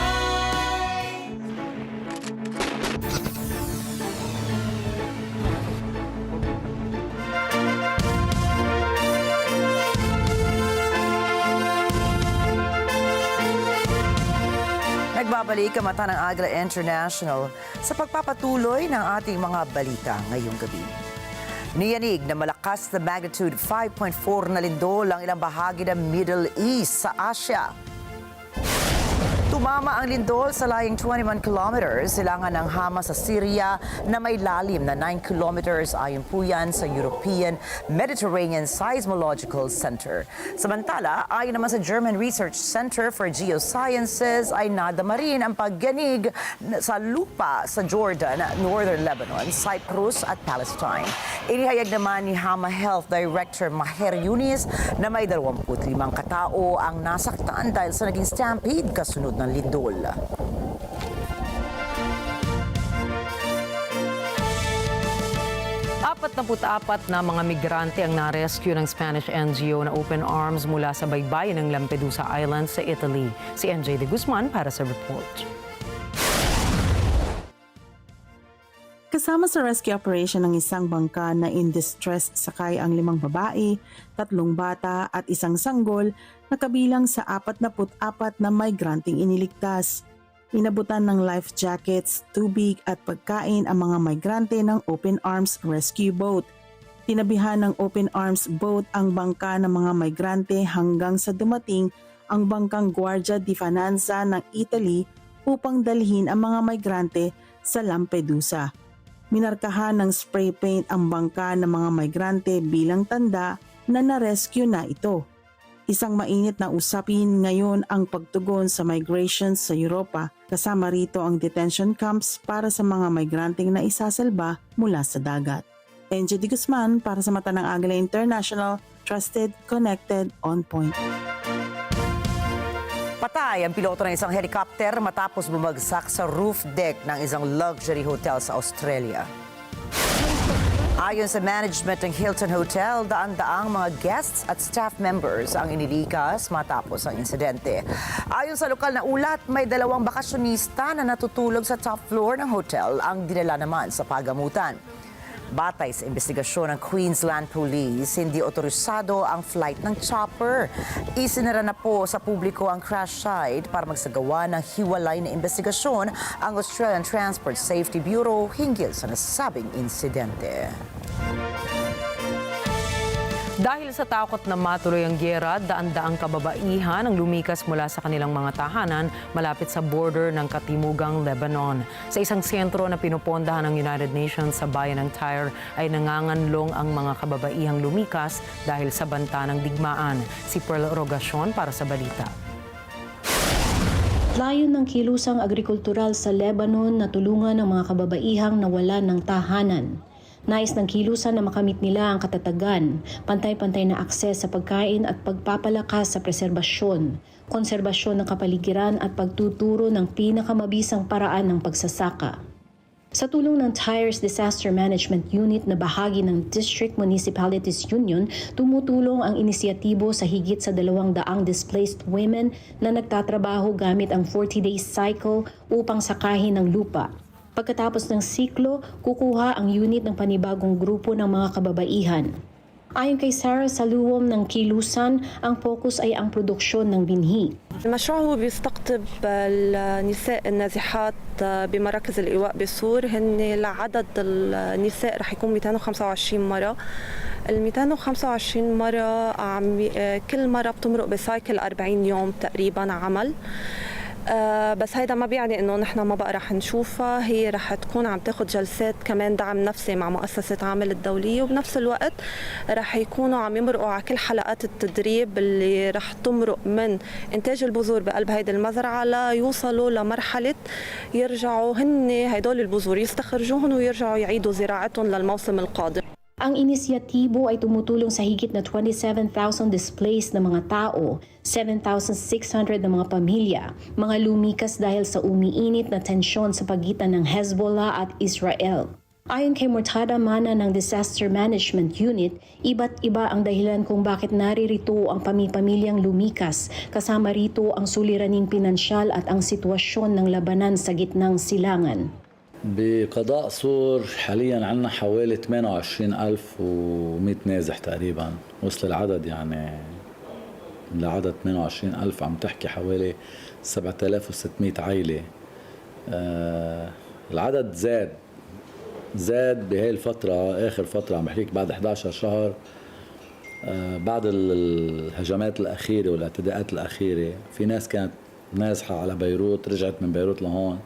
Nagbabalik ang Mata ng Agila International sa pagpapatuloy ng ating mga balita ngayong gabi. Niyanig na malakas na magnitude 5.4 na lindol ang ilang bahagi ng Middle East sa Asia. Tumama ang lindol sa laying 21 kilometers silangan ng Hama sa Syria na may lalim na 9 kilometers ayon po yan sa European Mediterranean Seismological Center. Samantala, ayon naman sa German Research Center for Geosciences ay nadama rin ang pagyanig sa lupa sa Jordan, Northern Lebanon, Cyprus at Palestine. Inihayag naman ni Hama Health Director Maher Yunis na may 25 katao ang nasaktan dahil sa naging stampede kasunod ng lindol. 44 na mga migrante ang na-rescue ng Spanish NGO na Open Arms mula sa baybayin ng Lampedusa Island sa Italy. Si NJ de Guzman para sa report. Kasama sa rescue operation ng isang bangka na in distress sakay ang 5 babae, 3 bata at isang sanggol na kabilang sa 44 na migranteng iniligtas. Inabutan ng life jackets, tubig at pagkain ang mga migrante ng Open Arms Rescue Boat. Tinabihan ng Open Arms Boat ang bangka ng mga migrante hanggang sa dumating ang bangkang Guardia di Finanza ng Italy upang dalhin ang mga migrante sa Lampedusa. Minarkahan ng spray paint ang bangka ng mga migrante bilang tanda na na-rescue na ito. Isang mainit na usapin ngayon ang pagtugon sa migration sa Europa, kasama rito ang detention camps para sa mga migranteng na isasalba mula sa dagat. NJ de Guzman para sa Mata ng Agila International, trusted, connected, on point. Patay ang piloto ng isang helicopter matapos bumagsak sa roof deck ng isang luxury hotel sa Australia. Ayon sa management ng Hilton Hotel, daan-daang mga guests at staff members ang inilikas matapos ang insidente. Ayon sa lokal na ulat, may 2 bakasyonista na natutulog sa top floor ng hotel ang dinala naman sa pagamutan. Batay sa investigasyon ng Queensland Police, hindi otorisado ang flight ng chopper. Isinara na po sa publiko ang crash site para magsagawa ng hiwalay na investigasyon ang Australian Transport Safety Bureau hinggil sa nasabing insidente. Dahil sa takot na matuloy ang gyera, daan-daang kababaihan ang lumikas mula sa kanilang mga tahanan malapit sa border ng katimugang Lebanon. Sa isang sentro na pinupondahan ng United Nations sa bayan ng Tyre ay nanganganlong ang mga kababaihang lumikas dahil sa banta ng digmaan. Si Pearl Rogacion para sa balita. Layon ng kilusang agrikultural sa Lebanon na tulungan ang mga kababaihang nawalan ng tahanan. Nais ng kilusan na makamit nila ang katatagan, pantay-pantay na akses sa pagkain at pagpapalakas sa preserbasyon, konserbasyon ng kapaligiran at pagtuturo ng pinakamabisang paraan ng pagsasaka. Sa tulong ng Tyre's Disaster Management Unit na bahagi ng District Municipalities Union, tumutulong ang inisyatibo sa higit sa 200 displaced women na nagtatrabaho gamit ang 40-day cycle upang sakahin ng lupa. Pagkatapos ng siklo, kukuha ang unit ng panibagong grupo ng mga kababaihan. Ayon kay Cyrus sa luwom ng kilusan, ang focus ay ang produksyon ng binhi. المشروع هو بيستقطب النساء النازحات بمراكز الإيواء بسور هن لعدد النساء رح يكون 225 مرة. ال 225 مرة كل مرة بتمرق بسايكل 40 يوم تقريبا عمل. بس هيدا ما بيعني انه نحن ما بقى رح نشوفها، هي رح تكون عم تاخذ جلسات كمان دعم نفسي مع مؤسسة عامل الدولية، وبنفس الوقت رح يكونوا عم يمرقوا على كل حلقات التدريب اللي رح تمرق من انتاج البذور بقلب هيدي المزرعة ليوصلوا لمرحلة يرجعوا هن هدول البذور يستخرجوهم ويرجعوا يعيدوا زراعتهم للموسم القادم. Ang inisyatibo ay tumutulong sa higit na 27,000 displaced na mga tao, 7,600 na mga pamilya, mga lumikas dahil sa umiinit na tensyon sa pagitan ng Hezbollah at Israel. Ayon kay Murtada Mana ng Disaster Management Unit, iba't iba ang dahilan kung bakit naririto ang pamipamilyang lumikas, kasama rito ang suliraning pinansyal at ang sitwasyon ng labanan sa gitnang silangan. بقضاء صور حاليا عندنا حوالي 28,100 نازح تقريبا، وصل العدد يعني لعدد 28,000، عم تحكي حوالي 7,600 عائلة. العدد زاد بهاي الفترة، آخر فترة عم بحكيك بعد 11 شهر بعد الهجمات الأخيرة والاعتداءات الأخيرة. في ناس كانت نازحة على بيروت رجعت من بيروت لهون،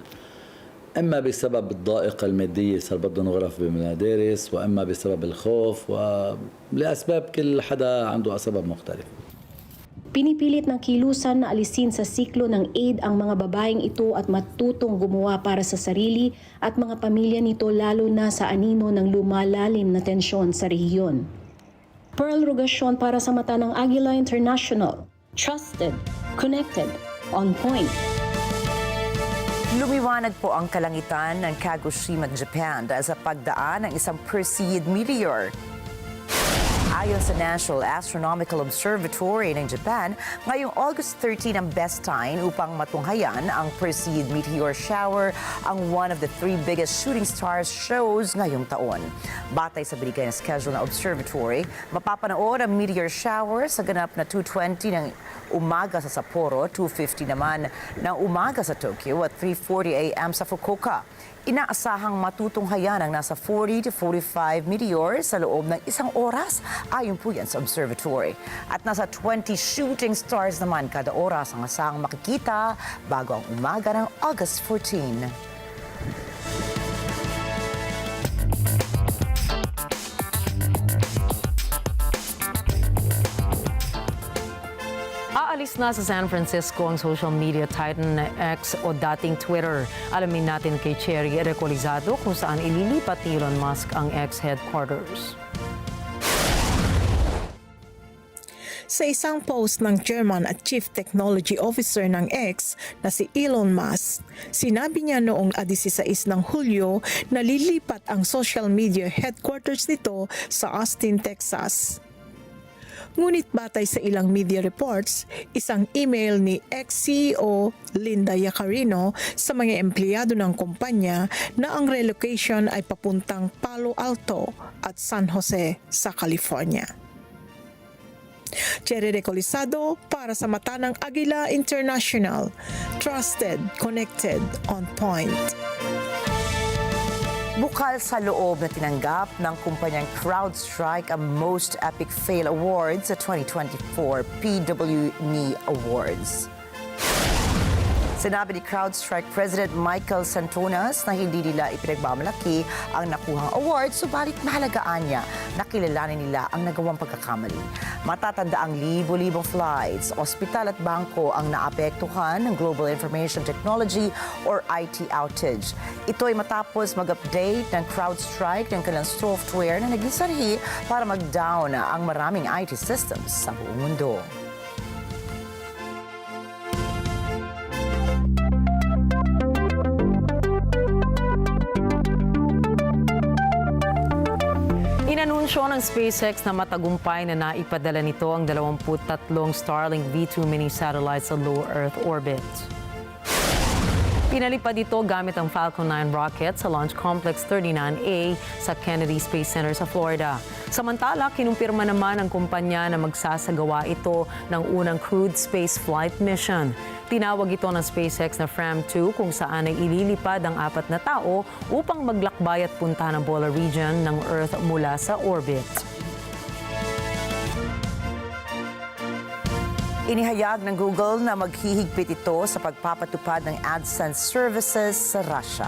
إما بسبب الضائقة المادية صار بدهم غرف بالمدارس، وإما بسبب الخوف، ولأسباب كل حدا عنده سبب مختلف. Pinipilit ng kilusan na alisin sa siklo ng aid ang mga babaeng ito at matutong gumawa para sa sarili at mga pamilya nito, lalo na sa anino ng lumalalim na tensyon sa rehiyon. Pearl Rogacion para sa mata ng Agila International. Trusted, connected, on point. Lumiwanag po ang kalangitan ng Kagoshima, Japan dahil sa pagdaan ng isang Perseid meteor. Ayon sa National Astronomical Observatory ng Japan, ngayong August 13 ang best time upang matunghayan ang Perseid meteor shower, ang one of the 3 biggest shooting stars shows ngayong taon. Batay sa binigay na schedule ng observatory, mapapanood ang meteor shower sa ganap na 2:20 ng umaga sa Sapporo, 2:50 naman ng umaga sa Tokyo at 3:40 a.m. sa Fukuoka. Inaasahang matutunghayan ang nasa 40 to 45 meteors sa loob ng 1 oras, ayon po yan sa observatory. At nasa 20 shooting stars naman kada oras ang asahang makikita bago ang umaga ng August 14. Aalis na sa San Francisco ang social media titan na X o dating Twitter. Alamin natin kay Cherry Recolizado kung saan ililipat ni Elon Musk ang X headquarters. Sa isang post ng Chairman at Chief Technology Officer ng X na si Elon Musk, sinabi niya noong 16 ng Hulyo na lilipat ang social media headquarters nito sa Austin, Texas. Ngunit batay sa ilang media reports, isang email ni ex-CEO Linda Yaccarino sa mga empleyado ng kumpanya na ang relocation ay papuntang Palo Alto at San Jose sa California. Cherry Recolizado para sa mata ng Agila International. Trusted, connected, on point. Bukal sa loob na tinanggap ng kumpanyang CrowdStrike ang Most Epic Fail Awards sa 2024 PWNI Awards. Sinabi ni CrowdStrike President Michael Santonas na hindi nila ipinagmamalaki ang nakuhang award, subalit mahalagaan niya na kilalanin nila ang nagawang pagkakamali. Matatanda ang libo-libong flights, ospital at bangko ang naapektuhan ng Global Information Technology or IT outage. Ito ay matapos mag-update ng CrowdStrike ng kanilang software na naging sanhi para mag-down ang maraming IT systems sa buong mundo. Inanunsyo ng SpaceX na matagumpay na naipadala nito ang 23 Starlink V2 mini satellites sa low Earth orbit. Pinalipad ito gamit ang Falcon 9 rocket sa Launch Complex 39A sa Kennedy Space Center sa Florida. Samantala, kinumpirma naman ng kumpanya na magsasagawa ito ng unang crewed space flight mission. Tinawag ito ng SpaceX na FRAM-2 kung saan ay ililipad ang 4 na tao upang maglakbay at punta ng polar region ng Earth mula sa orbit. Inihayag ng Google na maghihigpit ito sa pagpapatupad ng AdSense services sa Russia.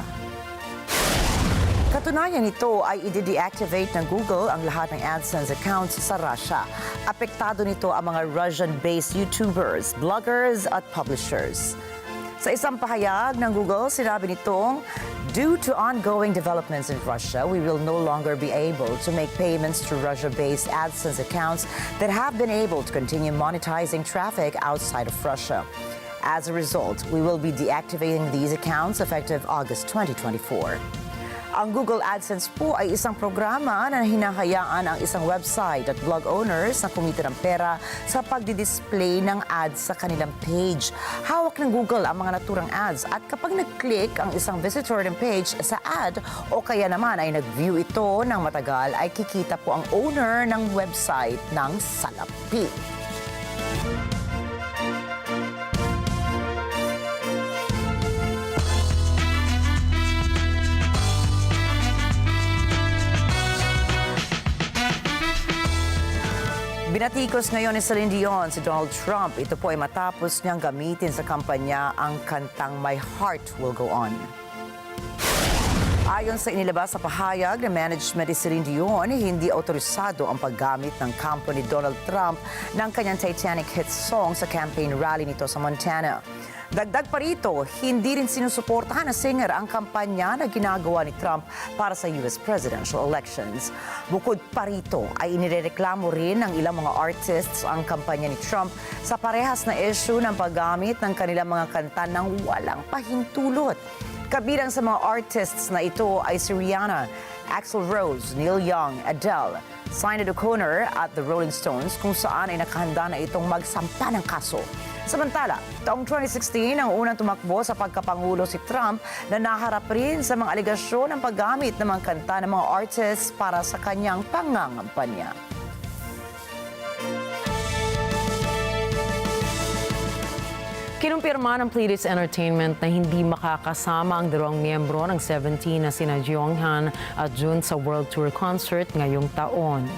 Katunayan nito ay i-deactivate ng Google ang lahat ng AdSense accounts sa Russia. Apektado nito ang mga Russian-based YouTubers, bloggers at publishers. Sa isang pahayag ng Google, sinabi nitong, due to ongoing developments in Russia, we will no longer be able to make payments to Russia-based AdSense accounts that have been able to continue monetizing traffic outside of Russia. As a result, we will be deactivating these accounts effective August 2024. Ang Google AdSense po ay isang programa na hinahayaan ang isang website at blog owners na kumita ng pera sa pagdidisplay ng ads sa kanilang page. Hawak ng Google ang mga naturang ads at kapag nag-click ang isang visitor ng page sa ad o kaya naman ay nag-view ito ng matagal ay kikita po ang owner ng website ng salapi. Binatikos ngayon ni Celine Dion si Donald Trump. Ito po ay matapos niyang gamitin sa kampanya ang kantang My Heart Will Go On. Ayon sa inilabas sa pahayag ng management ni Celine Dion, hindi autorisado ang paggamit ng kampo ni Donald Trump ng kanyang Titanic hit song sa campaign rally nito sa Montana. Dagdag pa rito, hindi rin sinusuportahan ng singer ang kampanya na ginagawa ni Trump para sa US presidential elections. Bukod pa rito ay inireklamo rin ng ilang mga artists ang kampanya ni Trump sa parehas na issue ng paggamit ng kanilang mga kanta ng walang pahintulot. Kabilang sa mga artists na ito ay si Rihanna, Axl Rose, Neil Young, Adele, Sinead O'Connor at the Rolling Stones kung saan ay nakahanda na itong magsampa ng kaso. Samantala, taong 2016 ang unang tumakbo sa pagkapangulo si Trump na naharap rin sa mga aligasyon ng paggamit ng mga kanta ng mga artists para sa kanyang pangangampanya. Kinumpirma ng Pleiades Entertainment na hindi makakasama ang 2 miyembro ng 17 na sina Jeonghan at Jun sa World Tour Concert ngayong taon.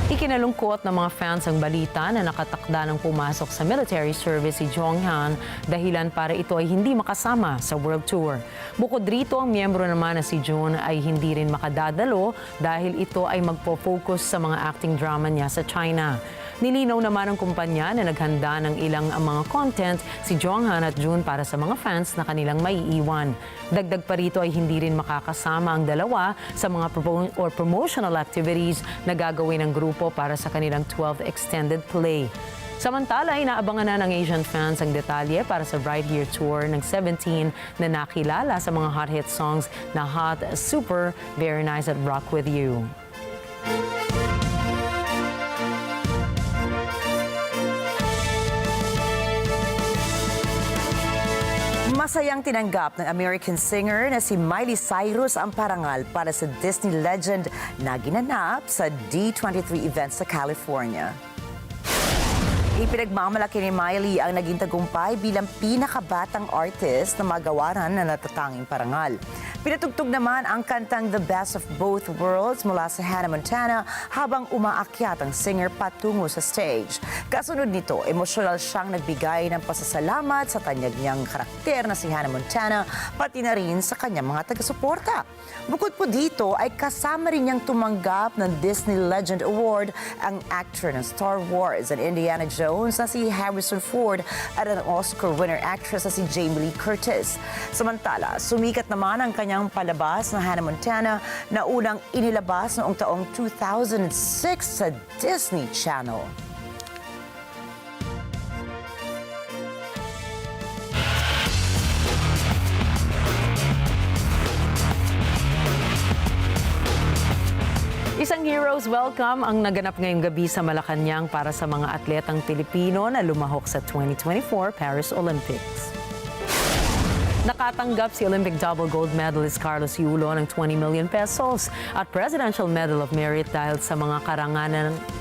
Ikinalungkot ng mga fans ang balita na nakatakda ng pumasok sa military service si Jeonghan dahilan para ito ay hindi makasama sa World Tour. Bukod rito, ang miyembro naman na si Jun ay hindi rin makadadalo dahil ito ay magpo-focus sa mga acting drama niya sa China. Nilinaw naman ng kumpanya na naghanda ng ilang mga content si Jeonghan at Jun para sa mga fans na kanilang maiiwan. Dagdag pa rito ay hindi rin makakasama ang dalawa sa mga promotional activities na gagawin ng grupo para sa kanilang 12th extended play. Samantala, inaabangan na ng Asian fans ang detalye para sa Right Here Tour ng 17 na nakilala sa mga hot hit songs na Hot, Super, Very Nice at Rock With You. Masayang tinanggap ng American singer na si Miley Cyrus ang parangal para sa Disney legend na ginanap sa D23 event sa California. Ipinagmamalaki ni Miley ang naging tagumpay bilang pinakabatang artist na magawaran na natatanging parangal. Pinatugtog naman ang kantang The Best of Both Worlds mula sa Hannah Montana habang umaakyat ang singer patungo sa stage. Kasunod nito, emosyonal siyang nagbigay ng pasasalamat sa tanyag niyang karakter na si Hannah Montana, pati na rin sa kanyang mga taga-suporta. Bukod po dito ay kasama rin niyang tumanggap ng Disney Legend Award ang actor ng Star Wars and Indiana Jones na si Harrison Ford at ang Oscar winner actress na si Jamie Lee Curtis. Samantala, sumikat naman ang kanyang palabas na Hannah Montana na unang inilabas noong taong 2006 sa Disney Channel. Isang Heroes Welcome ang naganap ngayong gabi sa Malacanang para sa mga atletang Pilipino na lumahok sa 2024 Paris Olympics. Nakatanggap si Olympic double gold medalist Carlos Yulo ng 20 million pesos at Presidential Medal of Merit dahil sa mga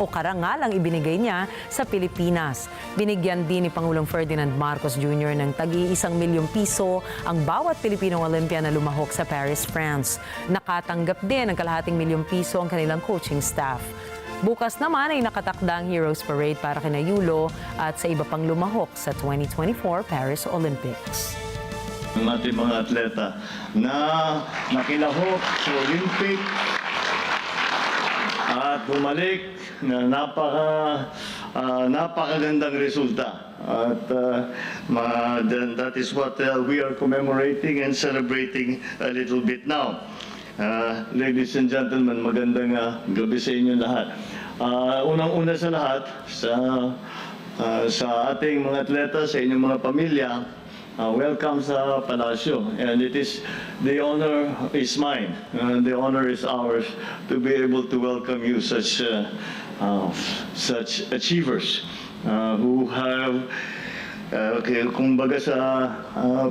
karangalang ibinigay niya sa Pilipinas. Binigyan din ni Pangulong Ferdinand Marcos Jr. ng tagi-1 milyong piso ang bawat Pilipinong Olympian na lumahok sa Paris, France. Nakatanggap din ng kalahating milyong piso ang kanilang coaching staff. Bukas naman ay nakatakda ang Heroes Parade para kina Yulo at sa iba pang lumahok sa 2024 Paris Olympics. Ng ating mga atleta na nakilahok sa Olympic at bumalik na napakagandang resulta. At that is what we are commemorating and celebrating a little bit now. Ladies and gentlemen, magandang gabi sa inyo lahat. Unang-una sa lahat, sa ating mga atleta, sa inyong mga pamilya, welcome sa Palasyo, and the honor is mine, the honor is ours to be able to welcome you, such achievers who have kumbaga sa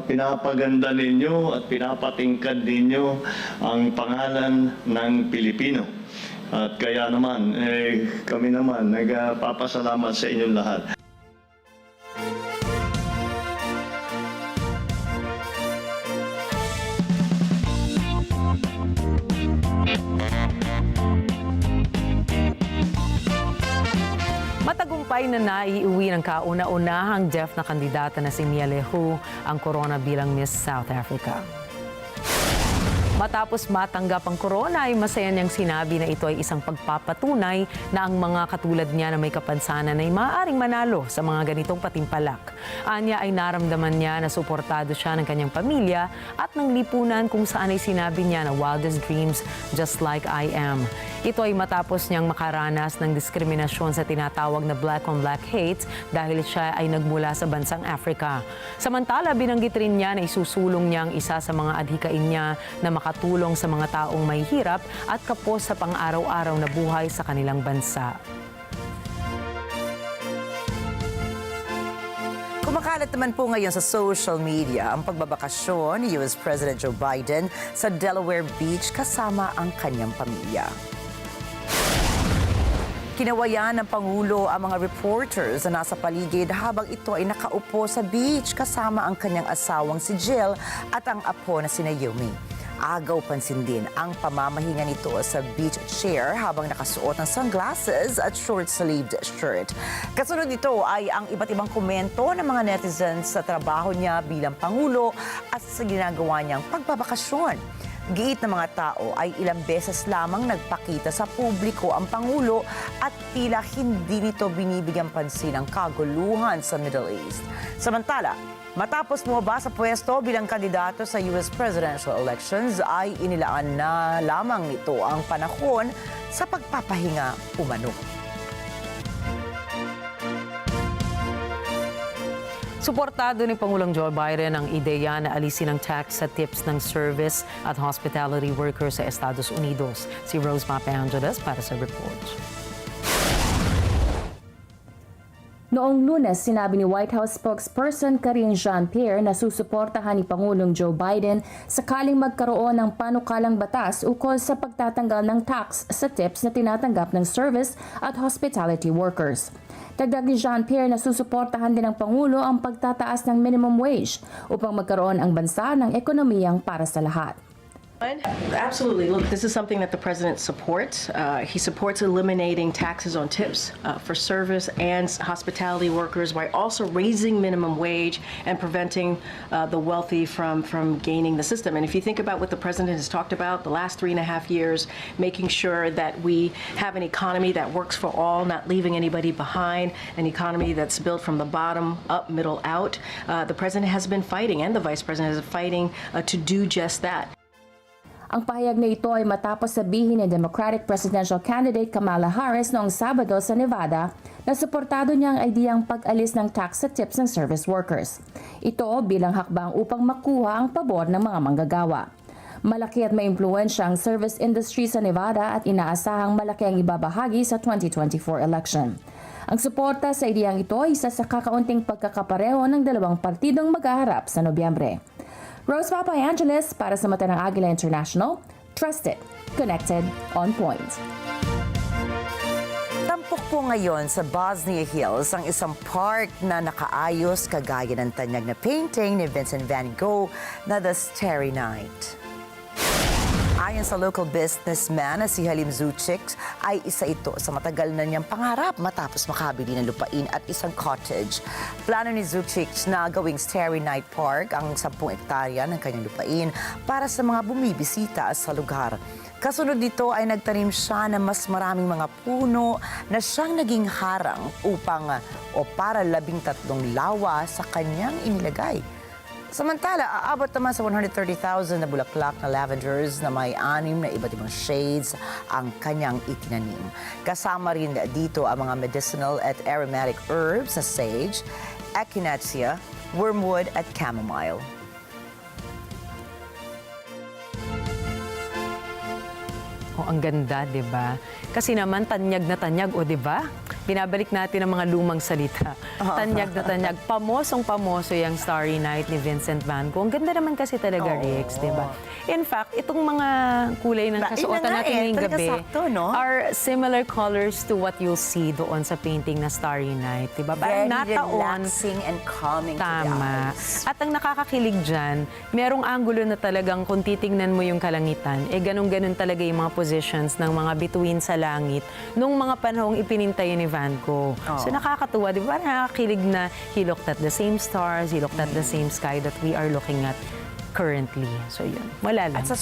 pinapaganda ninyo at pinapatingkad ninyo ang pangalan ng Pilipino. At kaya naman, kami naman nagpapasalamat sa inyong lahat. Matagumpay na naiuwi ng kauna-unahang deaf na kandidata na si Miley ang corona bilang Miss South Africa. Matapos matanggap ang corona ay masaya niyang sinabi na ito ay isang pagpapatunay na ang mga katulad niya na may kapansanan ay maaaring manalo sa mga ganitong patimpalak. Anya ay naramdaman niya na suportado siya ng kanyang pamilya at ng lipunan kung saan ay sinabi niya na wildest dreams just like I am. Ito ay matapos niyang makaranas ng diskriminasyon sa tinatawag na black-on-black hate dahil siya ay nagmula sa bansang Africa. Samantala, binanggit rin niya na isusulong niya ang isa sa mga adhikain niya na makatulong sa mga taong may hirap at kapos sa pang-araw-araw na buhay sa kanilang bansa. Kumakalat naman po ngayon sa social media ang pagbabakasyon ni US President Joe Biden sa Delaware Beach kasama ang kanyang pamilya. Kinawayan ng Pangulo ang mga reporters na nasa paligid habang ito ay nakaupo sa beach kasama ang kanyang asawang si Jill at ang apo na si Naomi. Agaw pansin din ang pamamahinga nito sa beach chair habang nakasuot ng sunglasses at short-sleeved shirt. Kasunod nito ay ang iba't ibang komento ng mga netizens sa trabaho niya bilang Pangulo at sa ginagawa niyang pagbabakasyon. Giit ng mga tao ay ilang beses lamang nagpakita sa publiko ang Pangulo at tila hindi nito binibigyang pansin ang kaguluhan sa Middle East. Samantala, matapos bumaba sa pwesto bilang kandidato sa US presidential elections ay inilaan na lamang nito ang panahon sa pagpapahinga umano. Suportado ni Pangulong Joe Biden ang ideya na alisin ang tax sa tips ng service at hospitality workers sa Estados Unidos. Si Rose Mape Angeles para sa report. Noong Lunes, sinabi ni White House spokesperson Karine Jean-Pierre na susuportahan ni Pangulong Joe Biden sakaling magkaroon ng panukalang batas ukol sa pagtatanggal ng tax sa tips na tinatanggap ng service at hospitality workers. Dagdag ni Jean-Pierre na susuportahan din ng Pangulo ang pagtataas ng minimum wage upang magkaroon ang bansa ng ekonomiyang para sa lahat. Absolutely. Look, this is something that the president supports. He supports eliminating taxes on tips for service and hospitality workers while also raising minimum wage and preventing the wealthy from gaining the system. And if you think about what the president has talked about the last 3.5 years, making sure that we have an economy that works for all, not leaving anybody behind, an economy that's built from the bottom up, middle out, the president has been fighting, and the vice president is fighting to do just that. Ang pahayag na ito ay matapos sabihin ni Democratic presidential candidate Kamala Harris noong Sabado sa Nevada na suportado niya ang ideyang pag-alis ng tax sa tips ng service workers. Ito bilang hakbang upang makuha ang pabor ng mga manggagawa. Malaki at maimpluwensya ang service industry sa Nevada at inaasahang malaki ang ibabahagi sa 2024 election. Ang suporta sa ideyang ito ay isa sa kakaunting pagkakapareho ng dalawang partidong maghaharap sa Nobyembre. Rose Papay Angeles para sa Mata ng Agila International, trusted, connected, on point. Tampok po ngayon sa Bosnia Hills ang isang park na nakaayos kagaya ng tanyag na painting ni Vincent van Gogh na The Starry Night. Ayon sa local businessman na si Halim Zucic, ay isa ito sa matagal na niyang pangarap matapos makabili ng lupain at isang cottage. Plano ni Zucic na gawing Starry Night Park ang 10 hektarya ng kanyang lupain para sa mga bumibisita sa lugar. Kasunod dito ay nagtanim siya ng mas maraming mga puno na siyang naging harang para 13 lawa sa kanyang inilagay. Samantala, aabot naman sa 130,000 na bulaklak na lavenders na may 6 na iba't ibang shades ang kanyang itinanim. Kasama rin dito ang mga medicinal at aromatic herbs na sage, echinacea, wormwood at chamomile. Oh, ang ganda, 'di ba? Kasi naman tanyag na tanyag, o 'di ba? Binabalik natin ang mga lumang salita. Tanyag na tanyag. Pamosong-pamoso yung Starry Night ni Vincent van Gogh. Ang ganda naman kasi talaga, Rix, di ba? In fact, itong mga kulay ng kasuotan natin ngayong gabi are similar colors to what you'll see doon sa painting na Starry Night. Di ba? Very relaxing and calming to the eyes. At ang nakakakilig dyan, merong angulo na talagang kung titingnan mo yung kalangitan, ganun-ganun talaga yung mga positions ng mga bituin sa langit nung mga panahong ipinintay ni Van Gogh. So nakakatuwa, di ba? Nakakakilig na he looked at the same stars, he looked at the same sky that we are looking at currently. So yun, wala lang. At sa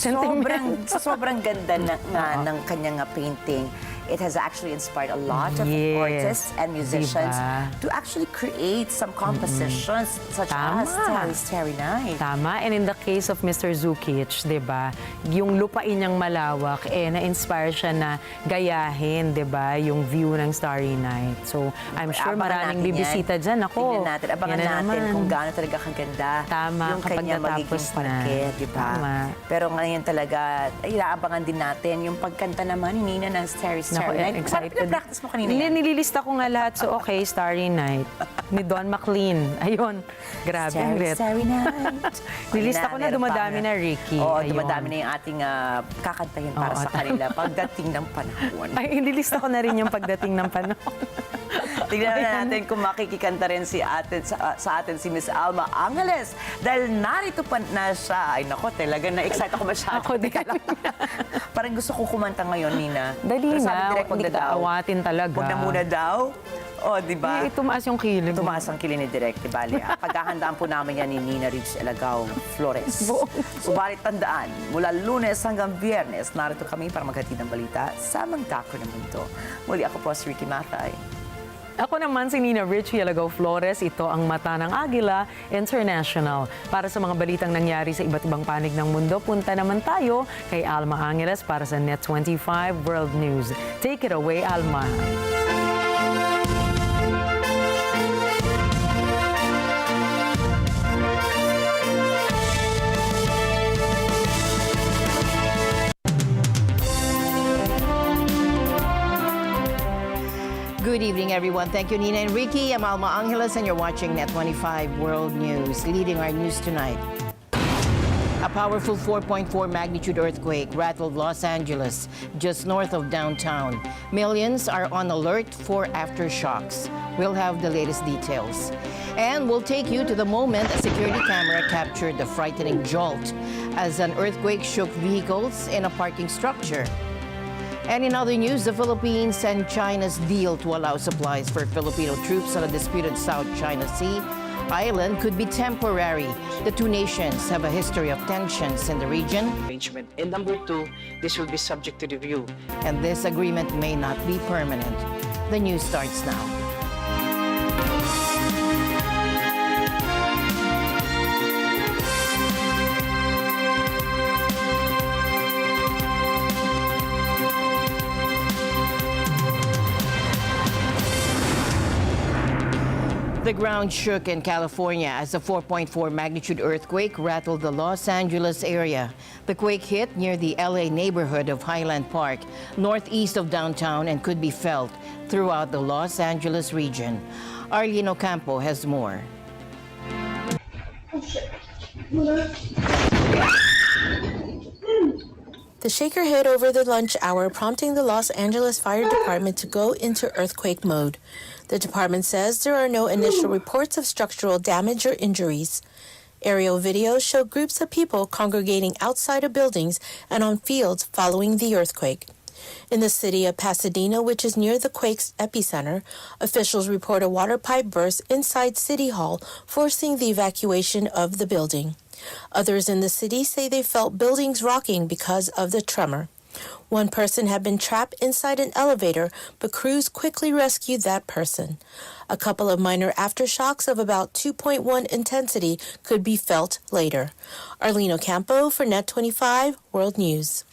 sobrang ganda ng kanyang painting, it has actually inspired a lot of artists and musicians to actually create some compositions such as Starry Night. Tama. And in the case of Mr. Zucic, di ba, yung lupain niyang malawak, na-inspire siya na gayahin, di ba, yung view ng Starry Night. So, I'm sure maraming bibisita dyan. Ako, abangan natin kung gaano talaga kaganda yung kanyang magiging parke, di ba? Pero ngayon talaga, inaabangan din natin yung pagkanta naman ni Nina ng Starry Night. Excited. Practice mo kanina yan? Nililista ko nga lahat. So, okay, Starry Night. Ni Don McLean. Ayun. Grabe. Starry Night. Nilista ko na dumadami na, Rikki. Oo, dumadami na yung ating kakantahin para sa kanila pagdating ng panahon. Ay, nililista ko na rin yung pagdating ng panahon. Tignan natin kung makikikanta rin sa atin si Miss Alma Angeles. Dahil narito pa na siya. Ay nako, talaga na-excite ako masyado. Ako din. Parang gusto ko kumanta ngayon, Nina. Dali na, hindi ka awatin talaga. Huwag na muna daw. O, di ba? Tumaas yung kilig. Tumaas ang kilig ni Direk, di ba? Paghahandaan po namin yan ni Nina Rich Alagao, Flores. Subalit tandaan, mula Lunes hanggang Biyernes, narito kami para maghatid ng balita sa Mangdako ng Mundo. Muli ako po si Rikki Mathay. Ako naman si Nina Rich Alagao Flores. Ito ang Mata ng Agila International. Para sa mga balitang nangyari sa iba't ibang panig ng mundo, punta naman tayo kay Alma Angeles para sa Net25 World News. Take it away, Alma. Good evening, everyone. Thank you, Nina and Rikki. I'm Alma Angeles, and you're watching Net 25 World News. Leading our news tonight, a powerful 4.4 magnitude earthquake rattled Los Angeles, just north of downtown. Millions are on alert for aftershocks. We'll have the latest details. And we'll take you to the moment a security camera captured the frightening jolt as an earthquake shook vehicles in a parking structure. And in other news, the Philippines and China's deal to allow supplies for Filipino troops on a disputed South China Sea island could be temporary. The two nations have a history of tensions in the region. And number two, this will be subject to review. And this agreement may not be permanent. The news starts now. The ground shook in California as a 4.4 magnitude earthquake rattled the Los Angeles area. The quake hit near the LA neighborhood of Highland Park, northeast of downtown, and could be felt throughout the Los Angeles region. Arlene Ocampo has more. The shaker hit over the lunch hour, prompting the Los Angeles Fire Department to go into earthquake mode. The department says there are no initial reports of structural damage or injuries. Aerial videos show groups of people congregating outside of buildings and on fields following the earthquake. In the city of Pasadena, which is near the quake's epicenter, officials report a water pipe burst inside City Hall, forcing the evacuation of the building. Others in the city say they felt buildings rocking because of the tremor. One person had been trapped inside an elevator, but crews quickly rescued that person. A couple of minor aftershocks of about 2.1 intensity could be felt later. Arlene Ocampo for Net 25 World News.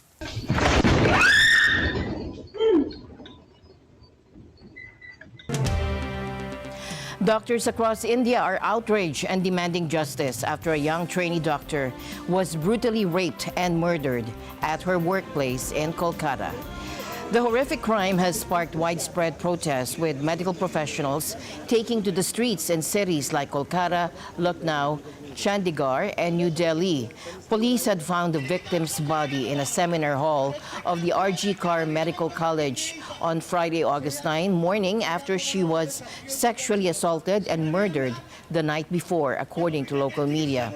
Doctors across India are outraged and demanding justice after a young trainee doctor was brutally raped and murdered at her workplace in Kolkata. The horrific crime has sparked widespread protests, with medical professionals taking to the streets in cities like Kolkata, Lucknow, Chandigarh, and New Delhi. Police had found the victim's body in a seminar hall of the Agila Medical College on Friday, August 9 morning after she was sexually assaulted and murdered the night before, according to local media.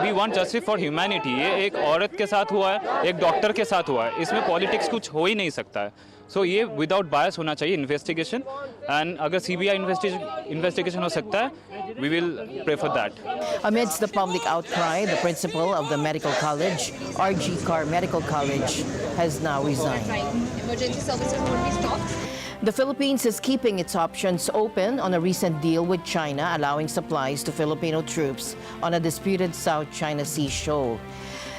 We want justice for humanity. ये एक औरत के साथ हुआ है, एक डॉक्टर के साथ हुआ है. इसमें पॉलिटिक्स कुछ हो ही नहीं सकता है. So ये विदाउट बायस होना चाहिए इन्वेस्टिगेशन, एंड अगर सीबीआई इन्वेस्टिगेशन हो सकता है, we will pray for that. Amidst the public outcry, the principal of the medical college, Agila Medical College, has now resigned. Emergency services would be stopped. The Philippines is keeping its options open on a recent deal with China, allowing supplies to Filipino troops on a disputed South China Sea shoal.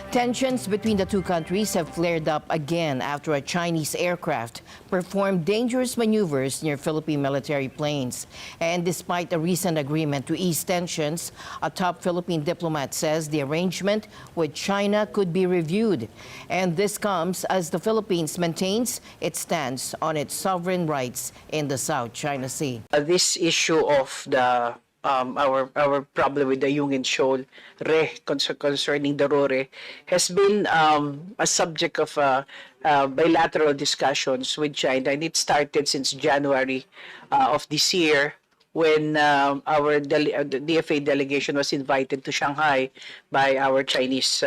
Tensions between the two countries have flared up again after a Chinese aircraft performed dangerous maneuvers near Philippine military planes. And despite a recent agreement to ease tensions, a top Philippine diplomat says the arrangement with China could be reviewed. And this comes as the Philippines maintains its stance on its sovereign rights in the South China Sea. This issue of the our problem with the Yungin Shoal, concerning the Rore, has been a subject of bilateral discussions with China, and it started since January of this year, when our DFA delegation was invited to Shanghai by our Chinese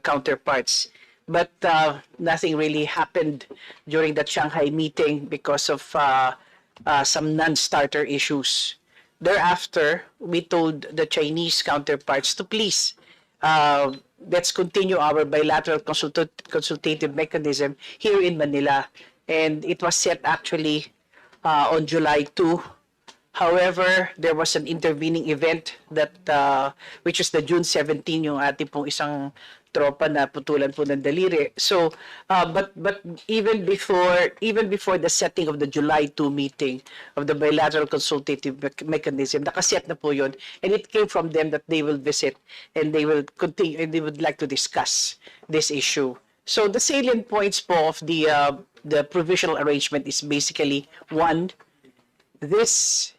counterparts. But nothing really happened during that Shanghai meeting because of some non-starter issues. Thereafter, we told the Chinese counterparts to please, let's continue our bilateral consultative mechanism here in Manila. And it was set actually on July 2. However, there was an intervening event that, which is the June 17, yung ating pong isang tropa na putulan po ng daliri. So, but even before the setting of the July 2 meeting of the bilateral consultative mechanism, nakaset na po yun, and it came from them that they will visit and they will continue and they would like to discuss this issue. So the salient points po of the provisional arrangement is basically one, this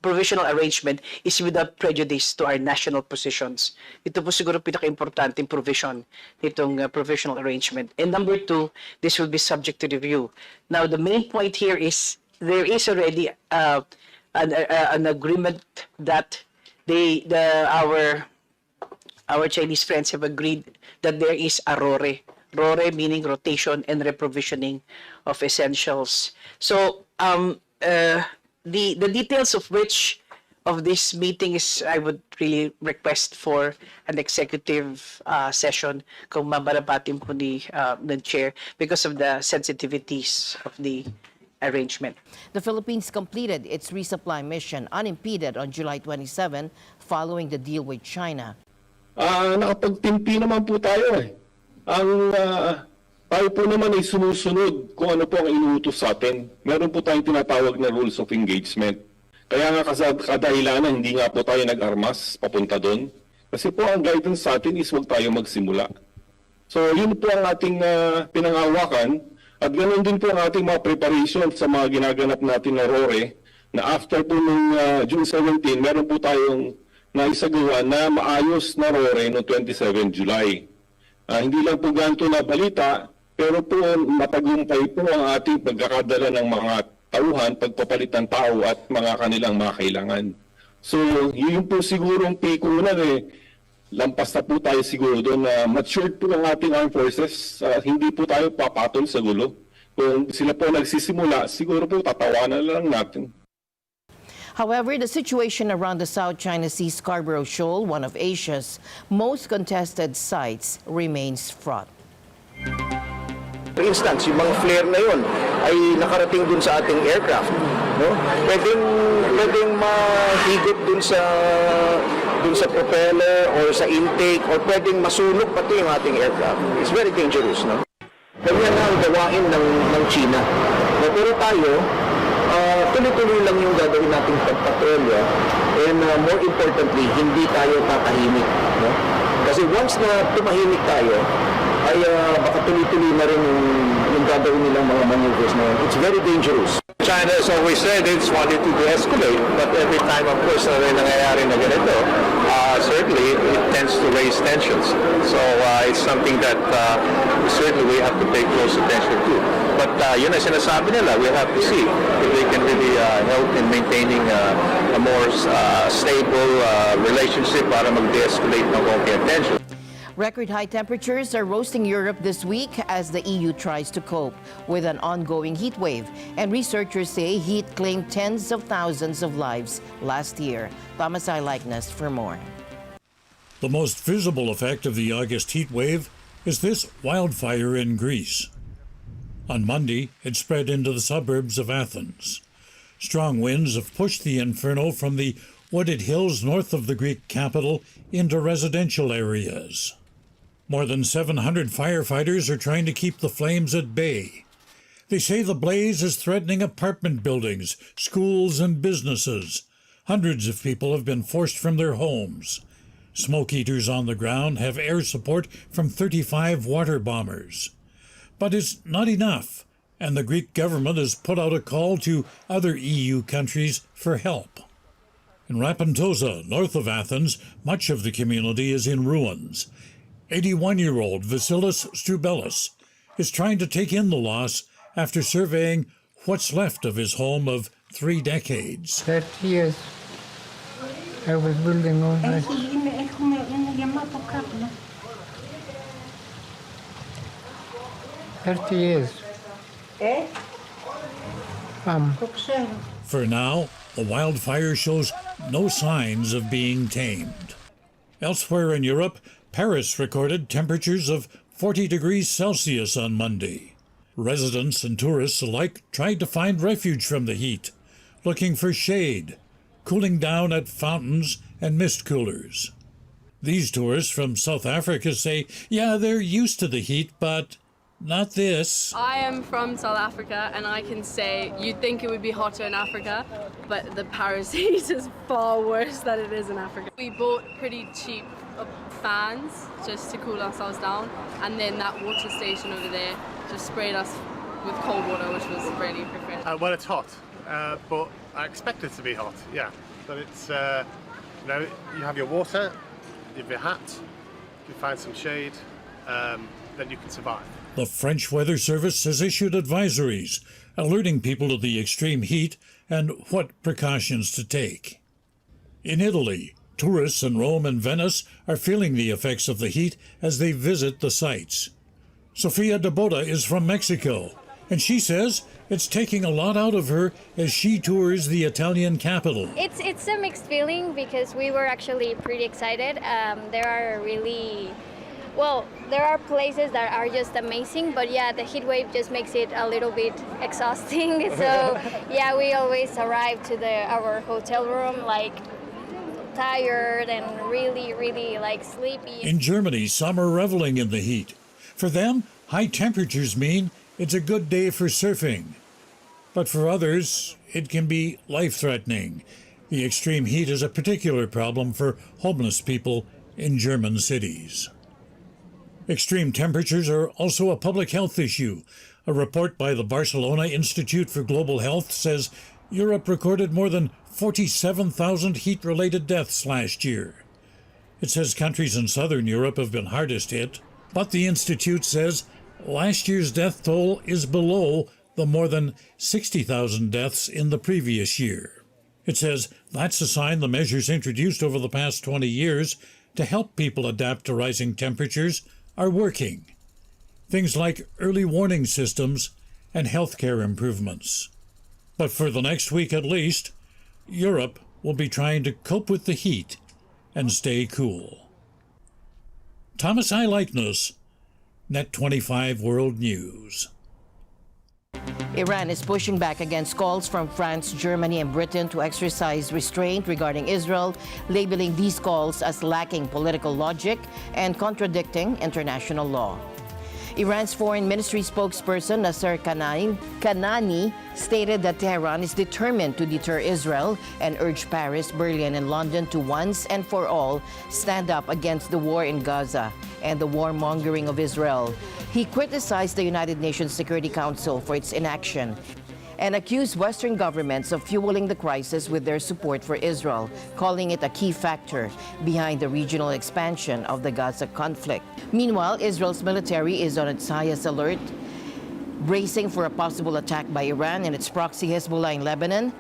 provisional arrangement is without prejudice to our national positions. Ito po siguro pinaka-importanting provision nitong provisional arrangement. And number two, this will be subject to review. Now, the main point here is there is already an agreement that our Chinese friends have agreed that there is a RORE. RORE meaning rotation and reprovisioning of essentials. So, the details of which of this meeting is, I would really request for an executive session kung mamarapatin po ni Chair because of the sensitivities of the arrangement. The Philippines completed its resupply mission unimpeded on July 27 following the deal with China. Nakapagtimpi naman po tayo eh. Tayo po naman ay sumusunod kung ano po ang inuutos sa atin. Meron po tayong tinatawag na rules of engagement. Kaya nga kadahilanan, hindi nga po tayo nag-armas papunta doon. Kasi po ang guidance sa atin is huwag tayo magsimula. So yun po ang ating pinangawakan. At ganoon din po ang ating mga preparation sa mga ginaganap natin na RORE. Na after po ng June 17, meron po tayong naisagawa na maayos na RORE noong 27 July. Hindi lang po ganito na balita, pero po matagumpay po ang ating pagkakadala ng mga tauhan, pagpapalit ng tao at mga kanilang mga kailangan. So, yun po siguro ang pikunan eh. Lampas na po tayo siguro doon na matured po ang ating armed forces. Hindi po tayo papatol sa gulo. Kung sila po nagsisimula, siguro po tatawanan lang natin. However, the situation around the South China Sea Scarborough Shoal, one of Asia's most contested sites, remains fraught. For instance, yung mga flare na yun ay nakarating dun sa ating aircraft. No? Pwedeng mahigop dun sa propeller or sa intake or pwedeng masunog pati yung ating aircraft. It's very dangerous. No? Ganyan na ang gawain ng China. No, pero tayo, tuloy-tuloy lang yung gagawin nating pagpatrolya and more importantly, hindi tayo tatahimik. No? Kasi once na tumahimik tayo, ay baka tuloy-tuloy na rin yung gagawin nilang mga maneuvers na yun. It's very dangerous. China has always said it's wanted to de-escalate, but every time, of course, na nangyayari na ganito, certainly it tends to raise tensions. So it's something that certainly we have to pay close attention to. But yun ang sinasabi nila, we have to see if they can really help in maintaining a more stable relationship para mag-de-escalate ng konti ang tension. Record high temperatures are roasting Europe this week as the EU tries to cope with an ongoing heat wave. And researchers say heat claimed tens of thousands of lives last year. Pamasay Likeness for more. The most visible effect of the August heat wave is this wildfire in Greece. On Monday, it spread into the suburbs of Athens. Strong winds have pushed the inferno from the wooded hills north of the Greek capital into residential areas. More than 700 firefighters are trying to keep the flames at bay. They say the blaze is threatening apartment buildings, schools, and businesses. Hundreds of people have been forced from their homes. Smoke eaters on the ground have air support from 35 water bombers. But it's not enough, and the Greek government has put out a call to other EU countries for help. In Rapontosa, north of Athens, much of the community is in ruins. 81-year-old Vasilis Strubelis is trying to take in the loss after surveying what's left of his home of 3 decades. 30 years I was building all that. 30 years. For now, the wildfire shows no signs of being tamed. Elsewhere in Europe, Paris recorded temperatures of 40 degrees Celsius on Monday. Residents and tourists alike tried to find refuge from the heat, looking for shade, cooling down at fountains and mist coolers. These tourists from South Africa say, yeah, they're used to the heat, but not this. I am from South Africa, and I can say you'd think it would be hotter in Africa, but the Paris heat is far worse than it is in Africa. We bought pretty cheap fans just to cool ourselves down, and then that water station over there just sprayed us with cold water, which was really refreshing. Well, it's hot. but I expect it to be hot, yeah. But it's, you have your water, you have your hat, you find some shade, then you can survive. The French Weather Service has issued advisories alerting people to the extreme heat and what precautions to take. In Italy, tourists in Rome and Venice are feeling the effects of the heat as they visit the sites. Sofia Debota is from Mexico, and she says it's taking a lot out of her as she tours the Italian capital. It's a mixed feeling because we were actually pretty excited. There are places that are just amazing, but yeah, the heat wave just makes it a little bit exhausting. So yeah, we always arrive to our hotel room like tired and really sleepy. In Germany, some are reveling in the heat. For them, high temperatures mean it's a good day for surfing. But for others, it can be life-threatening. The extreme heat is a particular problem for homeless people in German cities. Extreme temperatures are also a public health issue. A report by the Barcelona Institute for Global Health says Europe recorded more than 47,000 heat-related deaths last year. It says countries in southern Europe have been hardest hit, but the Institute says last year's death toll is below the more than 60,000 deaths in the previous year. It says that's a sign the measures introduced over the past 20 years to help people adapt to rising temperatures are working. Things like early warning systems and healthcare improvements. But for the next week at least, Europe will be trying to cope with the heat and stay cool. Thomas I. Likeness, Net 25 World News. Iran is pushing back against calls from France, Germany, and Britain to exercise restraint regarding Israel, labeling these calls as lacking political logic and contradicting international law. Iran's foreign ministry spokesperson Nasser Kanani stated that Tehran is determined to deter Israel and urged Paris, Berlin, and London to once and for all stand up against the war in Gaza and the warmongering of Israel. He criticized the United Nations Security Council for its inaction and accused Western governments of fueling the crisis with their support for Israel, calling it a key factor behind the regional expansion of the Gaza conflict. Meanwhile, Israel's military is on its highest alert, bracing for a possible attack by Iran and its proxy Hezbollah in Lebanon.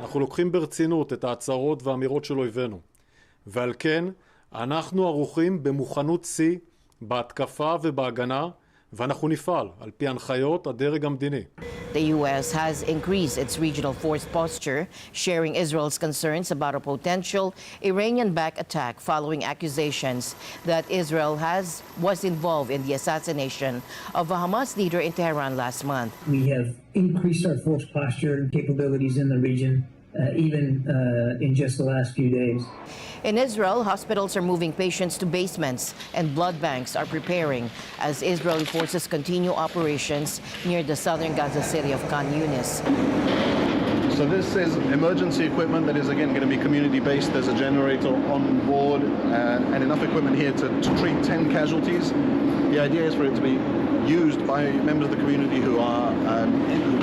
אנחנו לוקחים ברצינות את ההצהרות והאמירות של אויבינו, ועל כן אנחנו ערוכים במוכנות שיא, בהתקפה ובהגנה, ואנחנו נפעל על פי הנחיות הדרג המדיני. The U.S. has increased its regional force posture, sharing Israel's concerns about a potential Iranian-backed attack following accusations that Israel was involved in the assassination of a Hamas leader in Tehran last month. We have increased our force posture and capabilities in the region, even in just the last few days. In Israel, hospitals are moving patients to basements and blood banks are preparing as Israeli forces continue operations near the southern Gaza city of Khan Yunis. So this is emergency equipment that is again going to be community-based. There's a generator on board and enough equipment here to treat 10 casualties. The idea is for it to be used by members of the community who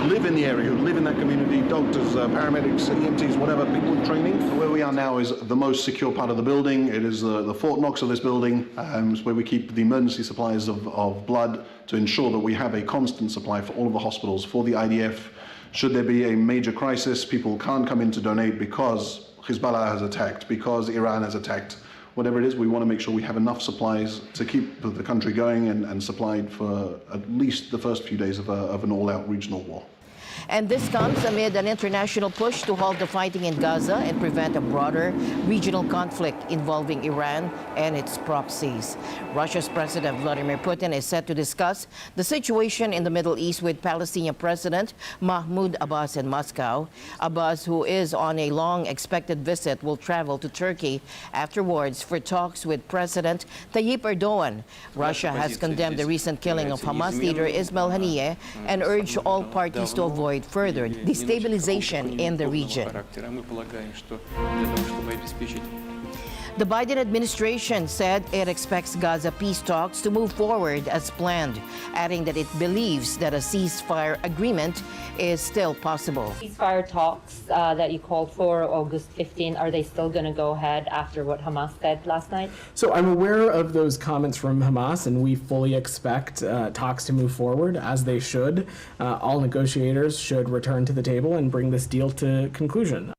live in the area, who live in that community, doctors, paramedics, EMTs, whatever, people in training. Where we are now is the most secure part of the building. It is the Fort Knox of this building. It's where we keep the emergency supplies of blood to ensure that we have a constant supply for all of the hospitals, for the IDF. Should there be a major crisis, people can't come in to donate because Hezbollah has attacked, because Iran has attacked. Whatever it is, we want to make sure we have enough supplies to keep the country going and supplied for at least the first few days of an all-out regional war. And this comes amid an international push to halt the fighting in Gaza and prevent a broader regional conflict involving Iran and its proxies. Russia's President Vladimir Putin is set to discuss the situation in the Middle East with Palestinian President Mahmoud Abbas in Moscow. Abbas, who is on a long-expected visit, will travel to Turkey afterwards for talks with President Tayyip Erdogan. Russia has condemned the recent killing of Hamas leader Ismail Haniyeh and urged all parties to avoid further destabilization in the region. The Biden administration said it expects Gaza peace talks to move forward as planned, adding that it believes that a ceasefire agreement is still possible. Ceasefire talks that you called for August 15, are they still going to go ahead after what Hamas said last night? So I'm aware of those comments from Hamas, and we fully expect talks to move forward as they should. All negotiators should return to the table and bring this deal to conclusion.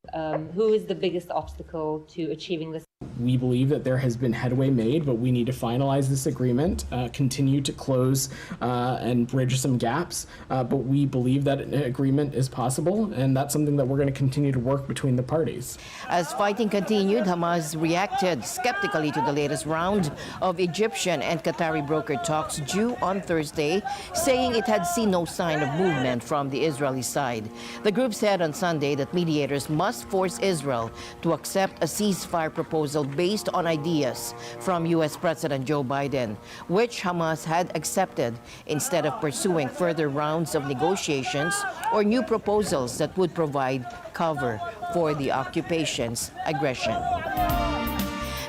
Who is the biggest obstacle to achieving this? We believe that there has been headway made, but we need to finalize this agreement, continue to close and bridge some gaps. But we believe that an agreement is possible, and that's something that we're going to continue to work between the parties. As fighting continued, Hamas reacted skeptically to the latest round of Egyptian and Qatari brokered talks due on Thursday, saying it had seen no sign of movement from the Israeli side. The group said on Sunday that mediators must force Israel to accept a ceasefire proposal based on ideas from U.S. President Joe Biden, which Hamas had accepted instead of pursuing further rounds of negotiations or new proposals that would provide cover for the occupation's aggression.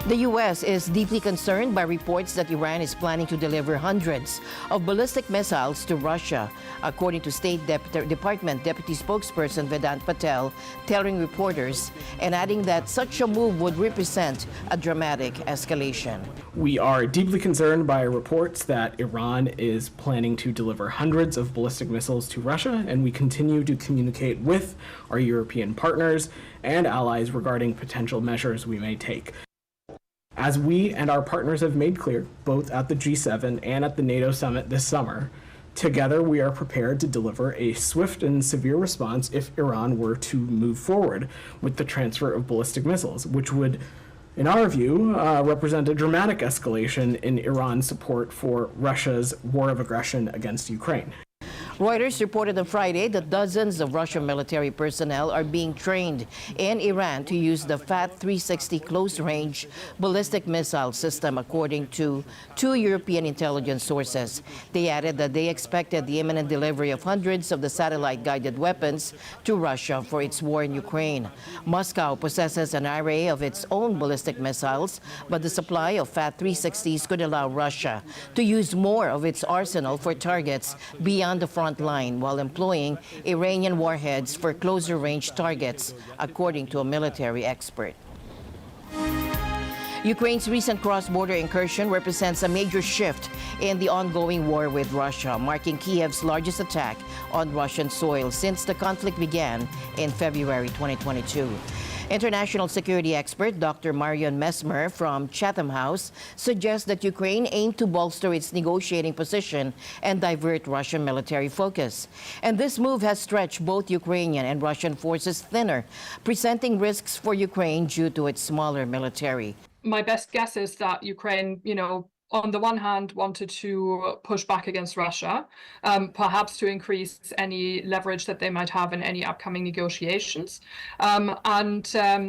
The U.S. is deeply concerned by reports that Iran is planning to deliver hundreds of ballistic missiles to Russia, according to State Department Deputy Spokesperson Vedant Patel, telling reporters and adding that such a move would represent a dramatic escalation. We are deeply concerned by reports that Iran is planning to deliver hundreds of ballistic missiles to Russia, and we continue to communicate with our European partners and allies regarding potential measures we may take. As we and our partners have made clear, both at the G7 and at the NATO summit this summer, together we are prepared to deliver a swift and severe response if Iran were to move forward with the transfer of ballistic missiles, which would, in our view, represent a dramatic escalation in Iran's support for Russia's war of aggression against Ukraine. Reuters reported on Friday that dozens of Russian military personnel are being trained in Iran to use the FAT-360 close-range ballistic missile system, according to two European intelligence sources. They added that they expected the imminent delivery of hundreds of the satellite-guided weapons to Russia for its war in Ukraine. Moscow possesses an array of its own ballistic missiles, but the supply of FAT-360s could allow Russia to use more of its arsenal for targets beyond the front line while employing Iranian warheads for closer range targets, according to a military expert. Ukraine's recent cross-border incursion represents a major shift in the ongoing war with Russia, marking Kiev's largest attack on Russian soil since the conflict began in February 2022. International security expert Dr. Marion Messmer from Chatham House suggests that Ukraine aimed to bolster its negotiating position and divert Russian military focus. And this move has stretched both Ukrainian and Russian forces thinner, presenting risks for Ukraine due to its smaller military. My best guess is that Ukraine, on the one hand, wanted to push back against Russia, perhaps to increase any leverage that they might have in any upcoming negotiations. And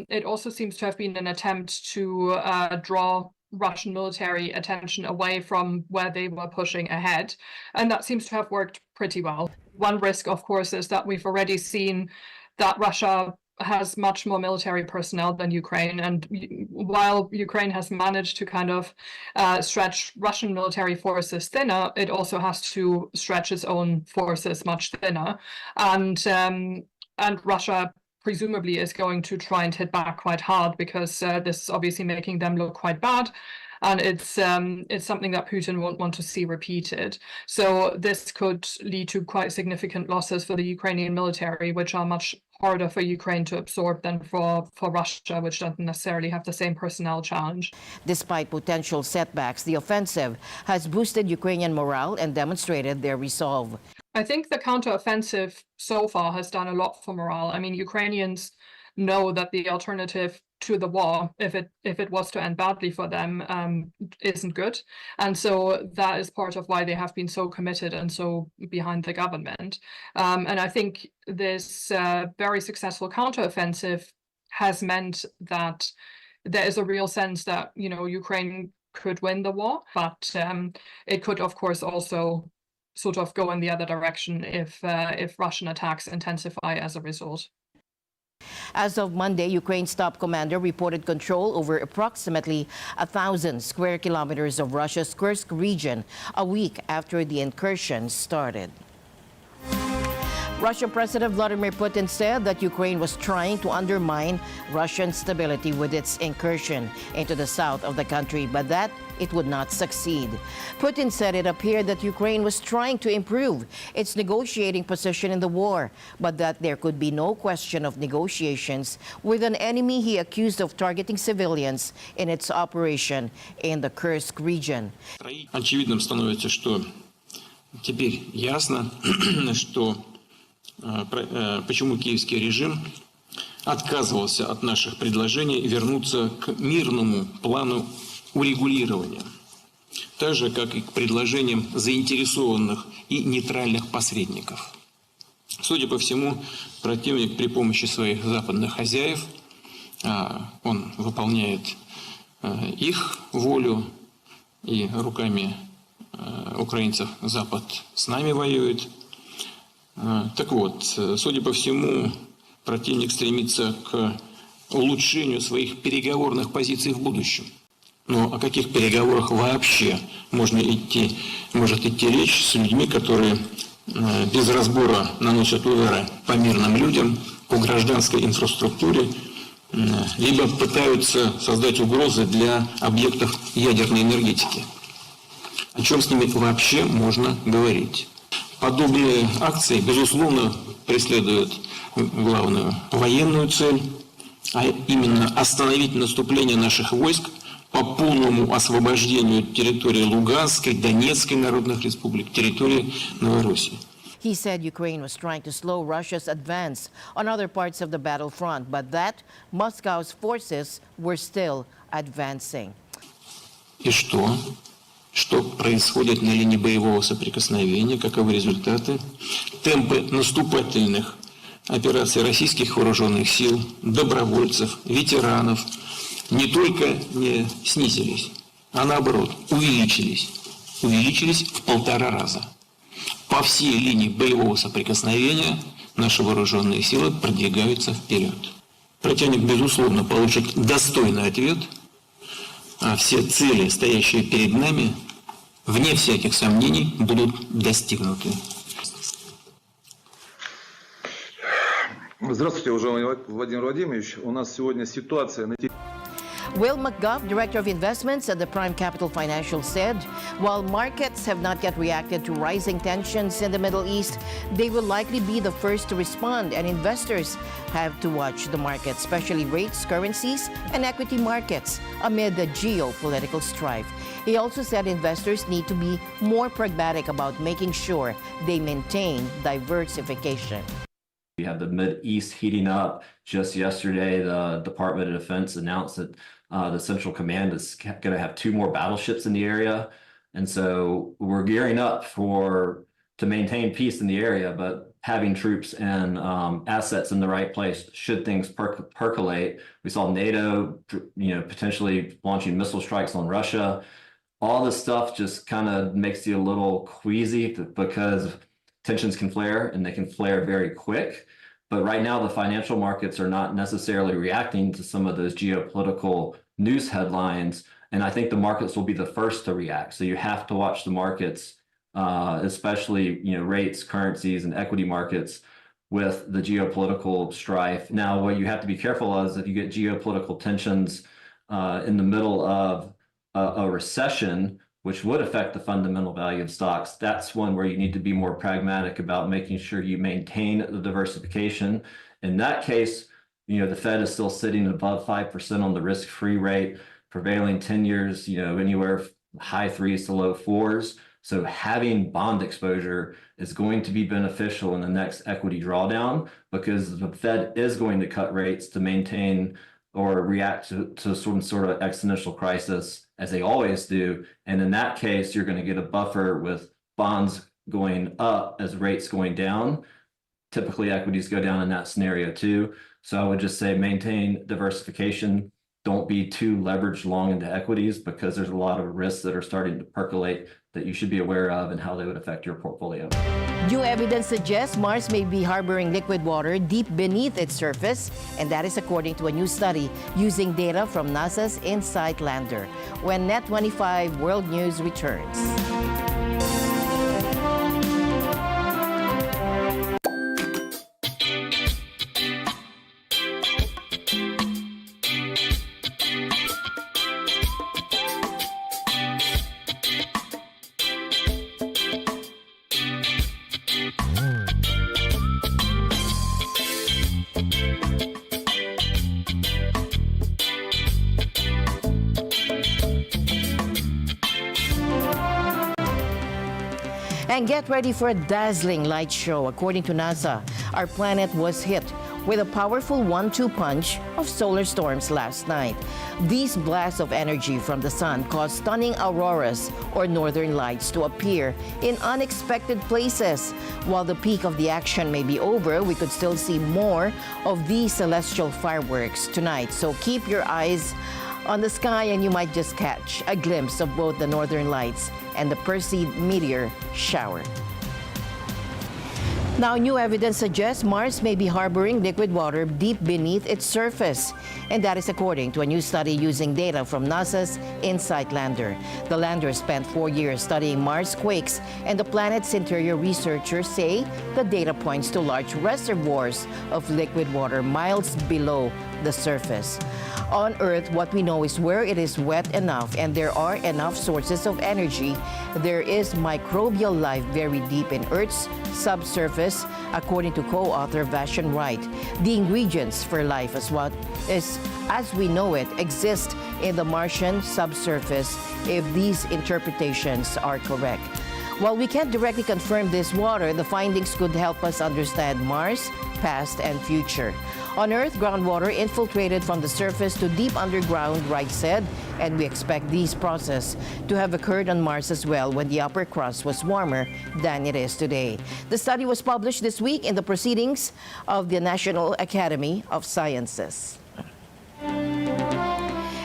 it also seems to have been an attempt to draw Russian military attention away from where they were pushing ahead. And that seems to have worked pretty well. One risk, of course, is that we've already seen that Russia has much more military personnel than Ukraine. And while Ukraine has managed to kind of stretch Russian military forces thinner, it also has to stretch its own forces much thinner. And Russia presumably is going to try and hit back quite hard, because this is obviously making them look quite bad. And it's something that Putin won't want to see repeated. So this could lead to quite significant losses for the Ukrainian military, which are much harder for Ukraine to absorb than for Russia, which doesn't necessarily have the same personnel challenge. Despite potential setbacks, the offensive has boosted Ukrainian morale and demonstrated their resolve. I think the counteroffensive so far has done a lot for morale. I mean, Ukrainians know that the alternative to the war, if it was to end badly for them, isn't good. And so that is part of why they have been so committed and so behind the government. And I think this very successful counteroffensive has meant that there is a real sense that, Ukraine could win the war, but it could, of course, also sort of go in the other direction if Russian attacks intensify as a result. As of Monday, Ukraine's top commander reported control over approximately 1,000 square kilometers of Russia's Kursk region a week after the incursion started. Russian President Vladimir Putin said that Ukraine was trying to undermine Russian stability with its incursion into the south of the country, but that it would not succeed. Putin said it appeared that Ukraine was trying to improve its negotiating position in the war, but that there could be no question of negotiations with an enemy he accused of targeting civilians in its operation in the Kursk region. Очевидным становится, что теперь ясно, что почему киевский режим отказывался от наших предложений вернуться к мирному плану урегулирования, так же, как и к предложениям заинтересованных и нейтральных посредников. Судя по всему, противник при помощи своих западных хозяев, он выполняет их волю, и руками украинцев Запад с нами воюет. Так вот, судя по всему, противник стремится к улучшению своих переговорных позиций в будущем. Но о каких переговорах вообще может идти речь с людьми, которые без разбора наносят удары по мирным людям, по гражданской инфраструктуре, либо пытаются создать угрозы для объектов ядерной энергетики? О чем с ними вообще можно говорить? Подобные акции, безусловно, преследуют главную военную цель, а именно остановить наступление наших войск по полному освобождению территории Луганской, Донецкой народных республик, территории Новороссии. He said Ukraine was trying to slow Russia's advance on other parts of the battlefront, but that Moscow's forces were still advancing. И что? Что происходит на линии боевого соприкосновения, каковы результаты? Темпы наступательных операций российских вооруженных сил, добровольцев, ветеранов не только не снизились, а наоборот увеличились. Увеличились в 1,5 раза. По всей линии боевого соприкосновения наши вооруженные силы продвигаются вперед. Противник, безусловно, получит достойный ответ, а все цели, стоящие перед нами, вне всяких сомнений, будут достигнуты. Здравствуйте, уважаемый Владимир Владимирович. У нас сегодня ситуация на Will McGuff, Director of Investments at the Prime Capital Financial, said while markets have not yet reacted to rising tensions in the Middle East, they will likely be the first to respond, and investors have to watch the markets, especially rates, currencies, and equity markets amid the geopolitical strife. He also said investors need to be more pragmatic about making sure they maintain diversification. We have the Mideast heating up. Just yesterday, the Department of Defense announced that the Central Command is going to have 2 more battleships in the area. And so we're gearing up to maintain peace in the area, but having troops and assets in the right place should things percolate. We saw NATO, potentially launching missile strikes on Russia. All this stuff just kind of makes you a little queasy because tensions can flare, and they can flare very quick. But right now, the financial markets are not necessarily reacting to some of those geopolitical news headlines. And I think the markets will be the first to react. So you have to watch the markets, especially rates, currencies, and equity markets with the geopolitical strife. Now, what you have to be careful of is if you get geopolitical tensions in the middle of a recession, which would affect the fundamental value of stocks, that's one where you need to be more pragmatic about making sure you maintain the diversification. In that case, the Fed is still sitting above 5% on the risk-free rate, prevailing 10 years, anywhere high 3s to low 4s. So having bond exposure is going to be beneficial in the next equity drawdown because the Fed is going to cut rates to maintain or react to some sort of existential crisis, as they always do. And in that case, you're going to get a buffer with bonds going up as rates going down. Typically, equities go down in that scenario too. So I would just say maintain diversification. Don't be too leveraged long into equities because there's a lot of risks that are starting to percolate that you should be aware of and how they would affect your portfolio. New evidence suggests Mars may be harboring liquid water deep beneath its surface, and that is according to a new study using data from NASA's InSight lander. When Net 25 World News returns. And get ready for a dazzling light show. According to NASA, our planet was hit with a powerful 1-2 punch of solar storms last night. These blasts of energy from the sun caused stunning auroras or northern lights to appear in unexpected places. While the peak of the action may be over, we could still see more of these celestial fireworks tonight. So keep your eyes on the sky and you might just catch a glimpse of both the northern lights and the Perseid meteor shower. Now, new evidence suggests Mars may be harboring liquid water deep beneath its surface. And that is according to a new study using data from NASA's InSight lander. The lander spent 4 years studying Mars quakes, and the planet's interior researchers say the data points to large reservoirs of liquid water miles below the surface. On Earth, what we know is where it is wet enough and there are enough sources of energy, there is microbial life very deep in Earth's subsurface, according to co-author Vashon Wright. The ingredients for life as we know it exist in the Martian subsurface if these interpretations are correct. While we can't directly confirm this water, the findings could help us understand Mars' past and future. On Earth, groundwater infiltrated from the surface to deep underground, Wright said, and we expect these processes to have occurred on Mars as well when the upper crust was warmer than it is today. The study was published this week in the Proceedings of the National Academy of Sciences.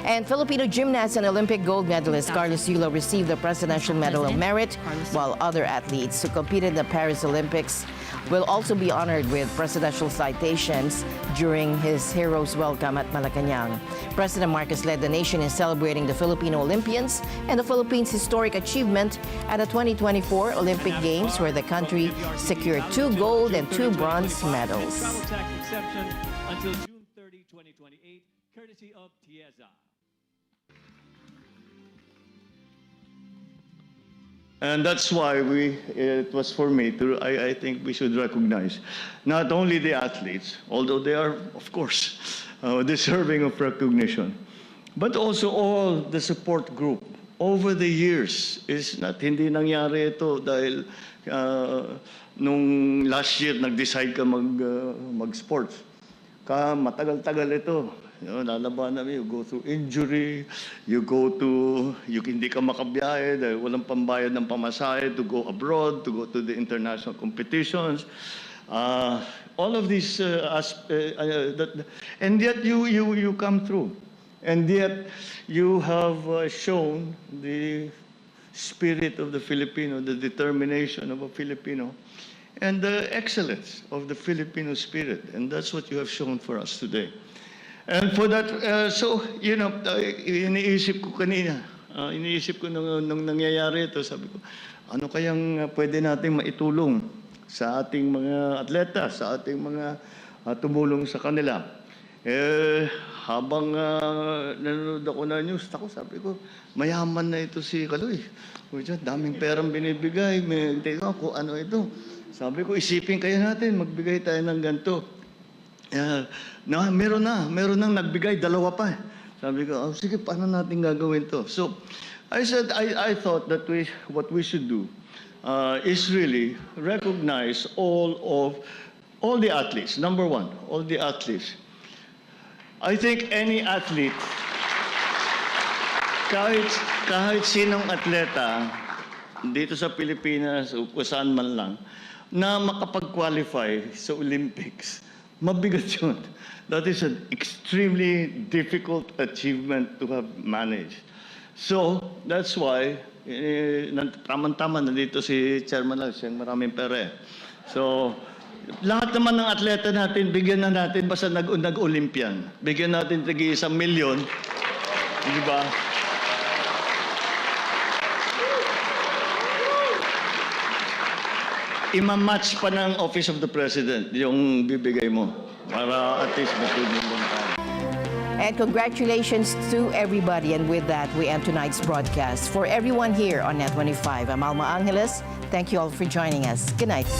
And Filipino gymnast and Olympic gold medalist Carlos Yulo received the Presidential Medal of Merit, while other athletes who competed in the Paris Olympics will also be honored with presidential citations during his Heroes Welcome at Malacanang. President Marcos led the nation in celebrating the Filipino Olympians and the Philippines' historic achievement at the 2024 Olympic Games, where the country secured 2 gold and 2 bronze medals. Until June 30, 2028, courtesy of TIEZA. And that's why it was for me I think we should recognize not only the athletes, although they are, of course, deserving of recognition, but also all the support group. Over the years, hindi nangyari ito dahil nung last year nag-decide ka mag-sports. Matagal-tagal ito. Lalaban namin, you go through injury, you hindi ka makabiyahe dahil walang pambayad ng pamasahe to go abroad, to go to the international competitions. All of these, and yet you come through. And yet you have shown the spirit of the Filipino, the determination of a Filipino, and the excellence of the Filipino spirit. And that's what you have shown for us today. And for that, iniisip ko kanina, nung nangyayari ito, sabi ko, ano kayang pwede nating maitulong sa ating mga atleta, sa ating mga tumulong sa kanila. Habang nanonood ako na news, sabi ko, mayaman na ito si Kaloy. Daming perang binibigay, kung ano ito. Sabi ko, isipin kayo natin, magbigay tayo ng ganito. Meron nang nagbigay, 2 pa. Sabi ko, sige, paano natin gagawin to? So, I said, I thought that what we should do is really recognize all the athletes. Number 1, all the athletes. I think any athlete, kahit sinong atleta dito sa Pilipinas o saan man lang, na makapag-qualify sa Olympics, mabigat yun. That is an extremely difficult achievement to have managed. So, that's why, tama-tama, nandito si Chairman lang, siyang maraming pera. So, lahat naman ng atleta natin, bigyan na natin, basta nag-Olympian. Bigyan natin tig-1 milyon. Di ba? Ima-match pa ng Office of the President yung bibigay mo para at least matulong tayo. And congratulations to everybody. And with that, we end tonight's broadcast. For everyone here on Net 25, I'm Alma Angeles. Thank you all for joining us. Good night.